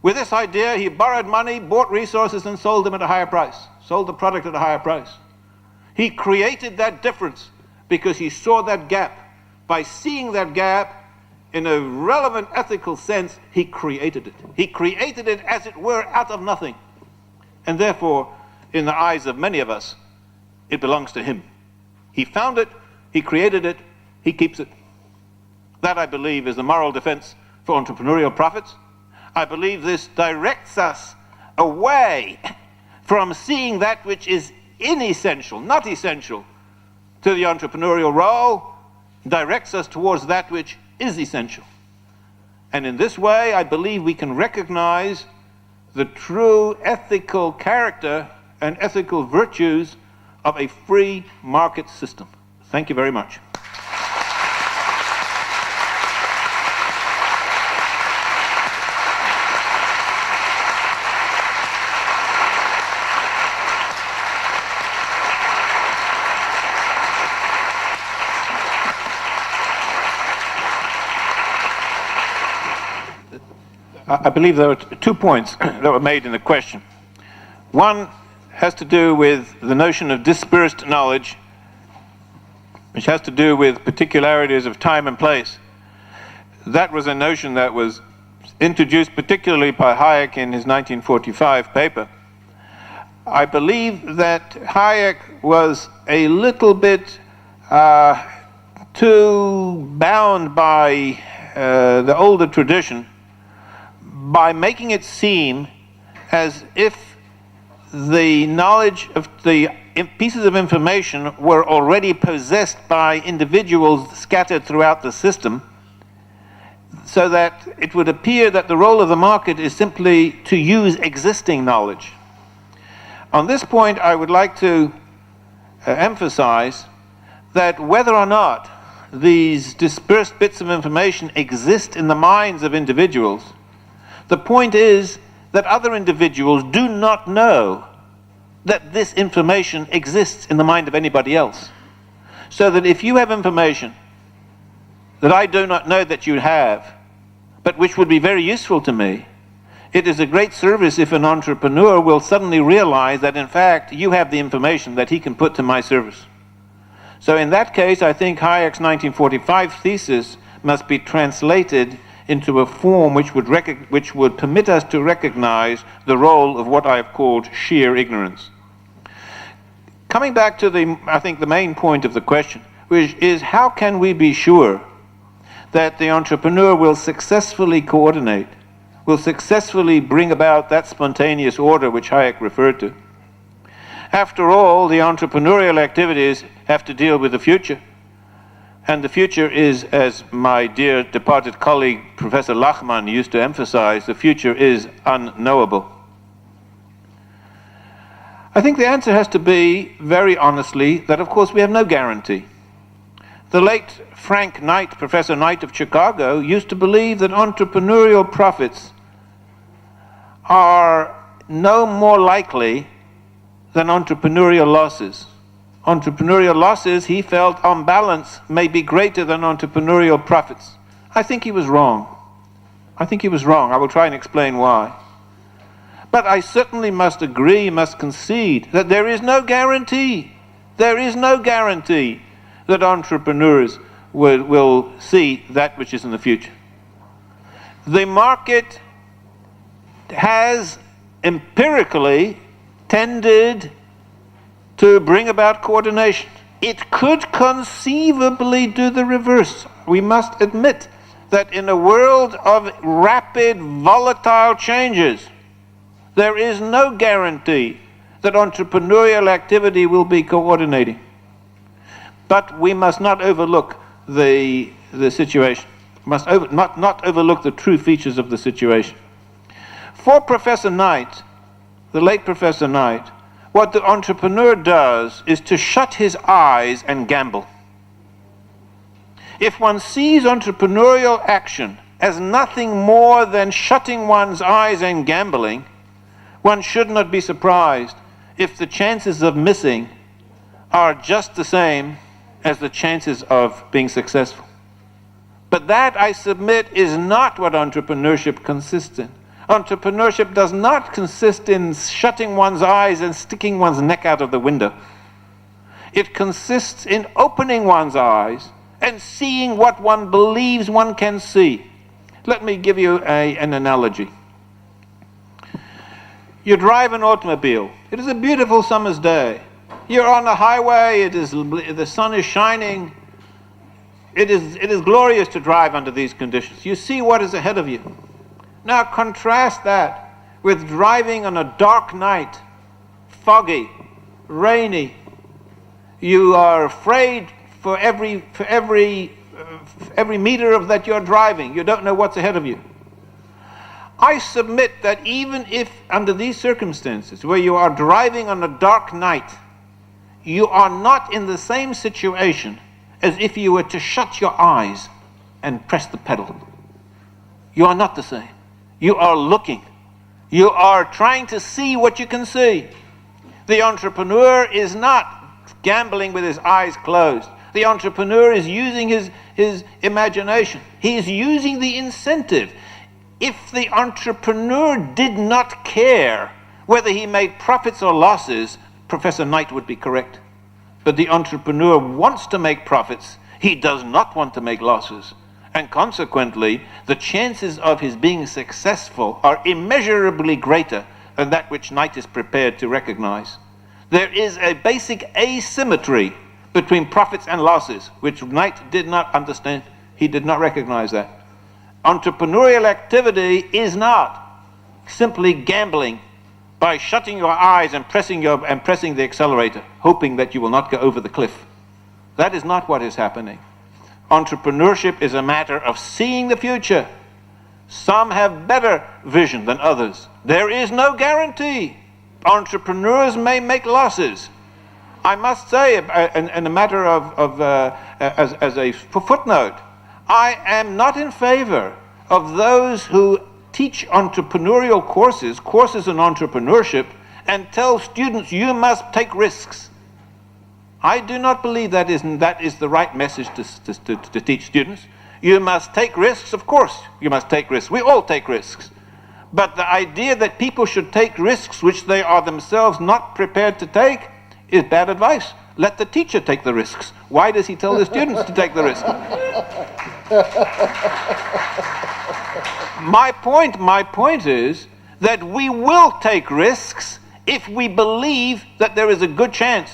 With this idea, he borrowed money, bought resources, and sold them at a higher price. Sold the product at a higher price. He created that difference because he saw that gap. By seeing that gap, in a relevant ethical sense, he created it. He created it, as it were, out of nothing. And therefore, in the eyes of many of us, it belongs to him. He found it, he created it, he keeps it. That, I believe, is the moral defense for entrepreneurial profits. I believe this directs us away from seeing that which is inessential, not essential, to the entrepreneurial role, directs us towards that which is essential. And in this way, I believe we can recognize the true ethical character and ethical virtues of a free market system. Thank you very much. I believe there were 2 points that were made in the question. One has to do with the notion of dispersed knowledge, which has to do with particularities of time and place. That was a notion that was introduced particularly by Hayek in his 1945 paper. I believe that Hayek was a little bit too bound by the older tradition, by making it seem as if the knowledge of the pieces of information were already possessed by individuals scattered throughout the system, so that it would appear that the role of the market is simply to use existing knowledge. On this point, I would like to emphasize that whether or not these dispersed bits of information exist in the minds of individuals, the point is that other individuals do not know that this information exists in the mind of anybody else. So that if you have information that I do not know that you have, but which would be very useful to me, it is a great service if an entrepreneur will suddenly realize that in fact you have the information that he can put to my service. So in that case, I think Hayek's 1945 thesis must be translated into a form which would permit us to recognize the role of what I have called sheer ignorance. Coming back to I think the main point of the question, which is how can we be sure that the entrepreneur will successfully coordinate, will successfully bring about that spontaneous order which Hayek referred to? After all, the entrepreneurial activities have to deal with the future. And the future is, as my dear departed colleague, Professor Lachmann, used to emphasize, the future is unknowable. I think the answer has to be, very honestly, that of course we have no guarantee. The late Frank Knight, Professor Knight of Chicago, used to believe that entrepreneurial profits are no more likely than entrepreneurial losses. Entrepreneurial losses, he felt, on balance, may be greater than entrepreneurial profits. I think he was wrong. I think he was wrong. I will try and explain why. But I certainly must agree, must concede, that there is no guarantee. There is no guarantee that entrepreneurs will see that which is in the future. The market has empirically tended to bring about coordination. It could conceivably do the reverse. We must admit that in a world of rapid, volatile changes, there is no guarantee that entrepreneurial activity will be coordinating. But we must not overlook the situation. Must not overlook the true features of the situation. For Professor Knight, the late Professor Knight, what the entrepreneur does is to shut his eyes and gamble. If one sees entrepreneurial action as nothing more than shutting one's eyes and gambling, one should not be surprised if the chances of missing are just the same as the chances of being successful. But that, I submit, is not what entrepreneurship consists in. Entrepreneurship does not consist in shutting one's eyes and sticking one's neck out of the window. It consists in opening one's eyes and seeing what one believes one can see. Let me give you an analogy. You drive an automobile. It is a beautiful summer's day. You're on a highway. The sun is shining. It is glorious to drive under these conditions. You see what is ahead of you. Now contrast that with driving on a dark night, foggy, rainy. You are afraid for every meter of that you're driving. You don't know what's ahead of you. I submit that even if under these circumstances, where you are driving on a dark night, you are not in the same situation as if you were to shut your eyes and press the pedal. You are not the same. You are looking. You are trying to see what you can see. The entrepreneur is not gambling with his eyes closed. The entrepreneur is using his imagination. He is using the incentive. If the entrepreneur did not care whether he made profits or losses, Professor Knight would be correct. But the entrepreneur wants to make profits. He does not want to make losses. And consequently, the chances of his being successful are immeasurably greater than that which Knight is prepared to recognize. There is a basic asymmetry between profits and losses, which Knight did not understand. He did not recognize that. Entrepreneurial activity is not simply gambling by shutting your eyes and pressing the accelerator, hoping that you will not go over the cliff. That is not what is happening. Entrepreneurship is a matter of seeing the future. Some have better vision than others. There is no guarantee. Entrepreneurs may make losses. I must say, in a matter as a footnote, I am not in favor of those who teach entrepreneurial courses in entrepreneurship, and tell students you must take risks. I do not believe that is the right message to teach students. You must take risks, of course you must take risks. We all take risks. But the idea that people should take risks which they are themselves not prepared to take is bad advice. Let the teacher take the risks. Why does he tell the students to take the risks? My point is that we will take risks if we believe that there is a good chance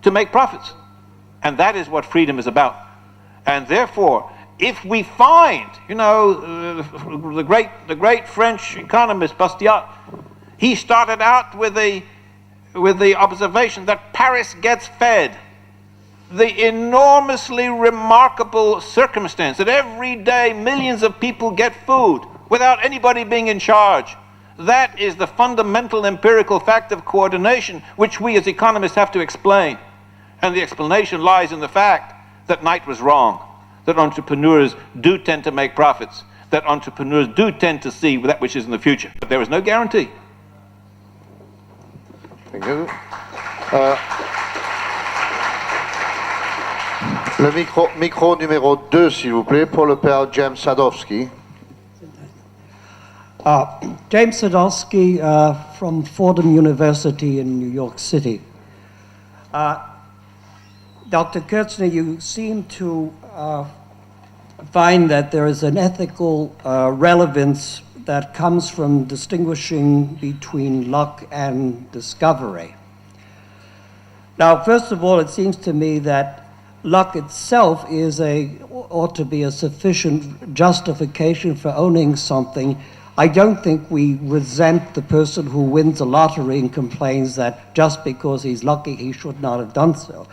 to make profits. And that is what freedom is about. And therefore, if we find, the great French economist Bastiat, he started out with the observation that Paris gets fed. The enormously remarkable circumstance that every day millions of people get food without anybody being in charge. That is the fundamental empirical fact of coordination, which we as economists have to explain. And the explanation lies in the fact that Knight was wrong, that entrepreneurs do tend to make profits, that entrepreneurs do tend to see that which is in the future. But there is no guarantee. Thank you. Le micro numéro 2, s'il vous plaît, pour le père James Sadowski. James Sadowski from Fordham University in New York City. Dr. Kirzner, you seem to find that there is an ethical relevance that comes from distinguishing between luck and discovery. Now, first of all, it seems to me that luck itself ought to be a sufficient justification for owning something. I don't think we resent the person who wins a lottery and complains that just because he's lucky he should not have done so.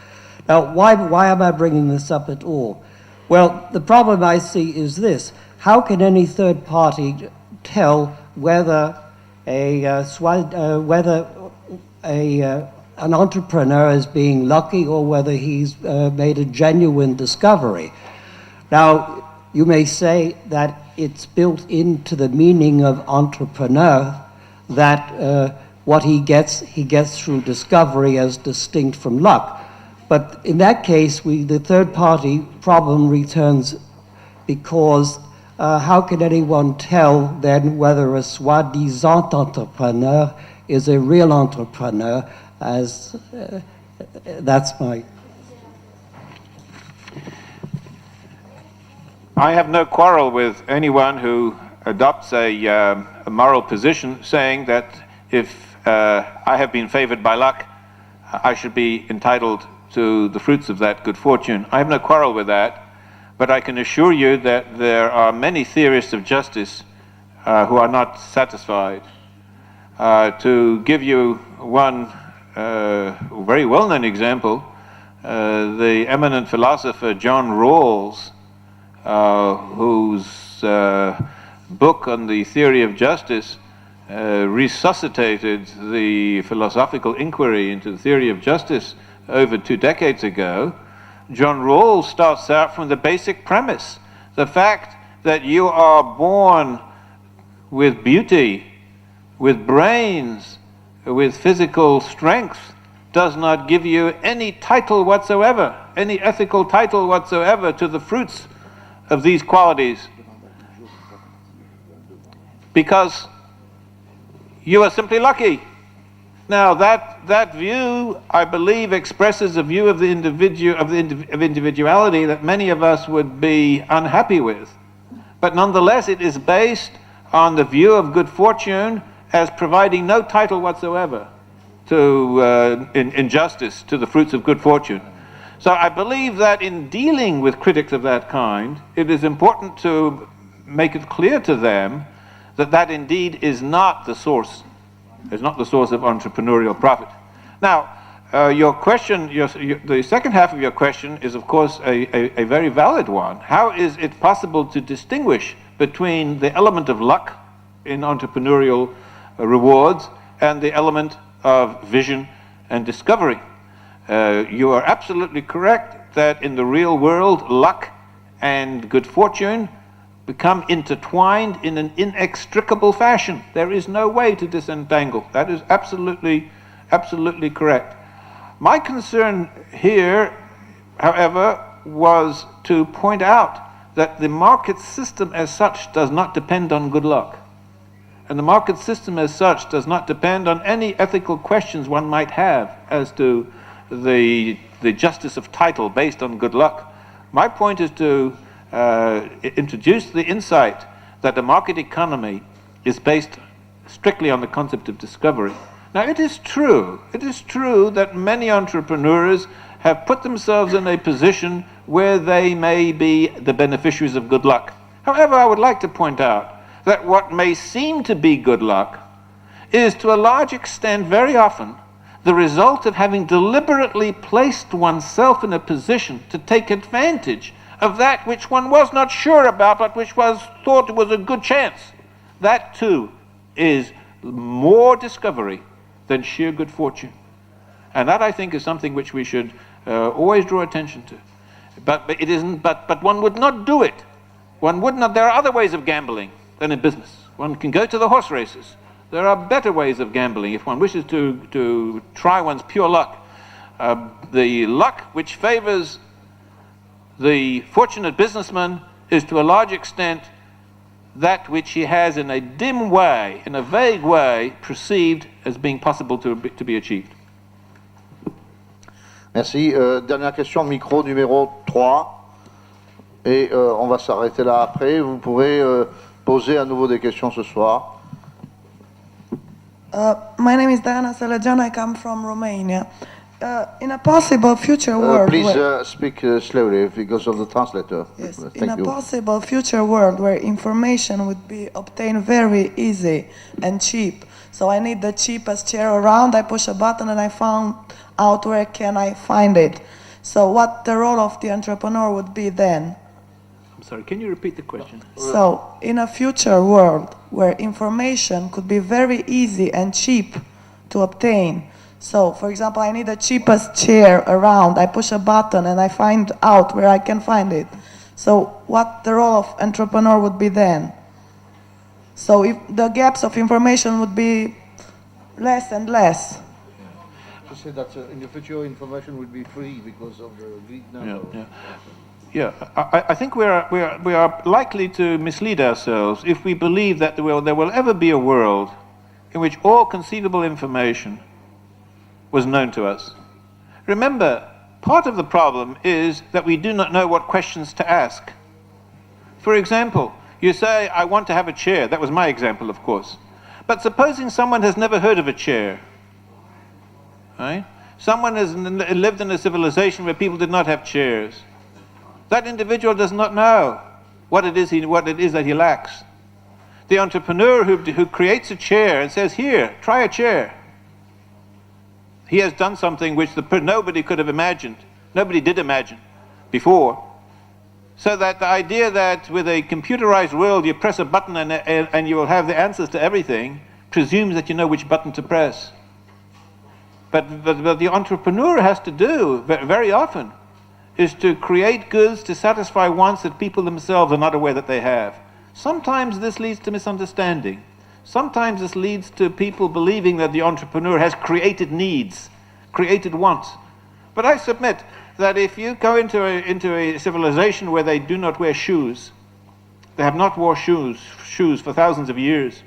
Now, why am I bringing this up at all? Well, the problem I see is this. How can any third party tell whether an entrepreneur is being lucky or whether he's made a genuine discovery? Now, you may say that it's built into the meaning of entrepreneur that what he gets through discovery as distinct from luck. But in that case, the third party problem returns because how can anyone tell then whether a soi-disant entrepreneur is a real entrepreneur? That's my... I have no quarrel with anyone who adopts a moral position saying that if I have been favored by luck, I should be entitled to the fruits of that good fortune. I have no quarrel with that, but I can assure you that there are many theorists of justice who are not satisfied. To give you one very well-known example, the eminent philosopher John Rawls, whose book on the theory of justice resuscitated the philosophical inquiry into the theory of justice over 2 decades ago. John Rawls starts out from the basic premise, the fact that you are born with beauty, with brains, with physical strength, does not give you any title whatsoever, any ethical title whatsoever to the fruits of these qualities, because you are simply lucky. Now that view, I believe, expresses a view of the individuality that many of us would be unhappy with. But nonetheless, it is based on the view of good fortune as providing no title whatsoever to in justice to the fruits of good fortune. So I believe that in dealing with critics of that kind, it is important to make it clear to them that that indeed is not the source. It's not the source of entrepreneurial profit. Now, your question, the second half of your question is, of course, a very valid one. How is it possible to distinguish between the element of luck in entrepreneurial rewards and the element of vision and discovery? You are absolutely correct that in the real world, luck and good fortune become intertwined in an inextricable fashion. There is no way to disentangle. That is absolutely correct. My concern here, however, was to point out that the market system as such does not depend on good luck. And the market system as such does not depend on any ethical questions one might have as to the justice of title based on good luck. My point is to introduce the insight that the market economy is based strictly on the concept of discovery. Now, it is true that many entrepreneurs have put themselves in a position where they may be the beneficiaries of good luck. However, I would like to point out that what may seem to be good luck is to a large extent, very often, the result of having deliberately placed oneself in a position to take advantage of that which one was not sure about, but which was thought was a good chance. That too is more discovery than sheer good fortune. And that, I think, is something which we should always draw attention to. But it isn't. But one would not do it. One would not. There are other ways of gambling than in business. One can go to the horse races. There are better ways of gambling if one wishes to try one's pure luck. The luck which favors the fortunate businessman is to a large extent that which he has in a dim way, in a vague way, perceived as being possible to be achieved. Merci. Dernière question, micro numéro 3. Et on va s'arrêter là après. Vous pourrez poser à nouveau des questions ce soir. My name is Diana Selegian. I come from Romania. In a possible future world... Please speak slowly because of the translator. Yes. Thank In a you. possible future world where information would be obtained very easy and cheap. So I need the cheapest chair around. I push a button and I found out where can I find it. So what the role of the entrepreneur would be then? I'm sorry, can you repeat the question? So in a future world where information could be very easy and cheap to obtain. So, for example, I need the cheapest chair around. I push a button and I find out where I can find it. So what the role of entrepreneur would be then? So if the gaps of information would be less and less. To say that in the future information will be free because of the greed now. Yeah, I think we are likely to mislead ourselves if we believe that there will ever be a world in which all conceivable information was known to us. Remember, part of the problem is that we do not know what questions to ask. For example, you say, I want to have a chair. That was my example, of course. But supposing someone has never heard of a chair, right? Someone has lived in a civilization where people did not have chairs. That individual does not know what it is that he lacks. The entrepreneur who creates a chair and says, here, try a chair. He has done something which nobody could have imagined. Nobody did imagine before. So that the idea that with a computerized world you press a button and you will have the answers to everything presumes that you know which button to press. But the entrepreneur has to do very often is to create goods to satisfy wants that people themselves are not aware that they have. Sometimes this leads to misunderstanding. Sometimes this leads to people believing that the entrepreneur has created needs, created wants. But I submit that if you go into a civilization where they do not wear shoes, they have not worn shoes for thousands of years,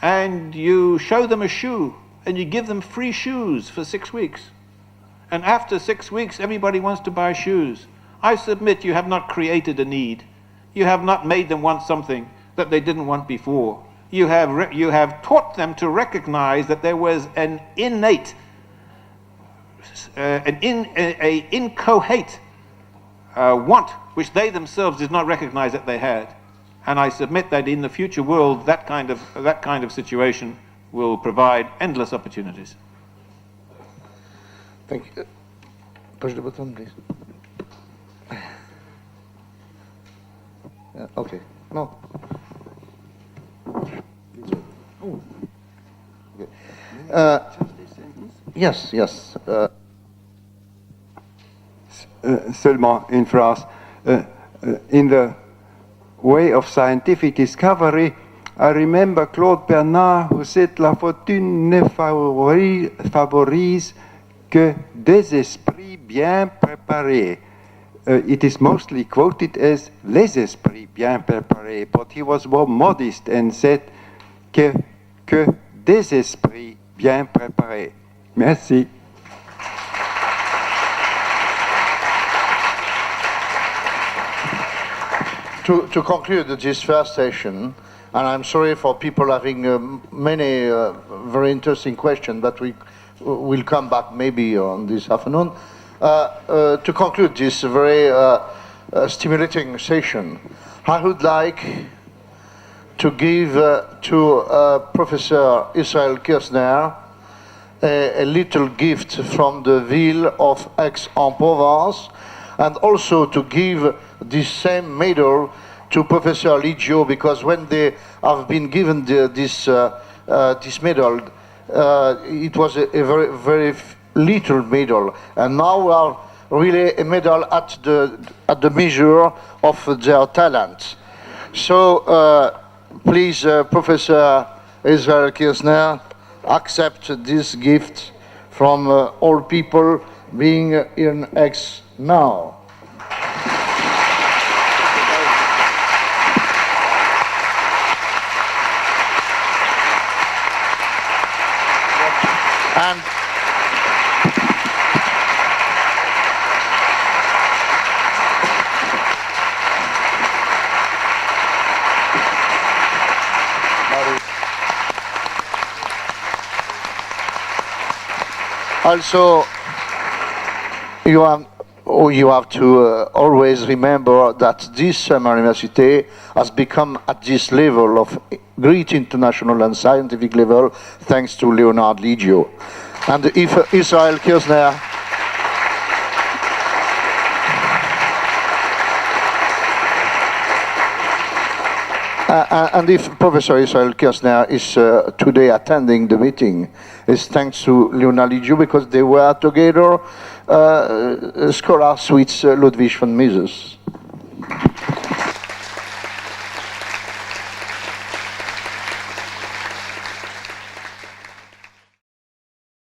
and you show them a shoe, and you give them free shoes for 6 weeks, and after 6 weeks everybody wants to buy shoes, I submit you have not created a need. You have not made them want something that they didn't want before. You have taught them to recognize that there was an innate, inchoate want which they themselves did not recognize that they had. And I submit that in the future world, that kind of situation will provide endless opportunities. Thank you. Push the button, please. Okay. No. Yes. Seulement une phrase. In the way of scientific discovery. I remember Claude Bernard who said la fortune ne favorise que des esprits bien préparés. It is mostly quoted as les esprits bien préparés, but he was more modest and said que des esprits bien préparés. Merci. To conclude this first session, and I'm sorry for people having many very interesting questions, but we will come back maybe on this afternoon. To conclude this very stimulating session, I would like to give to Professor Israel Kirzner a little gift from the ville of Aix-en-Provence, and also to give this same medal to Professor Liggio, because when they have been given this medal, it was a very little medal, and now we are really a medal at the measure of their talent. So please, Professor Israel Kirzner, accept this gift from all people being in Aix now. And also, you have to always remember that this summer university has become at this level of great international and scientific level thanks to Leonard Liggio. And if Israel Kirzner and if Professor Israel Kirzner is today attending the meeting, is thanks to Leonard Liggio, because they were together scholars with Ludwig von Mises.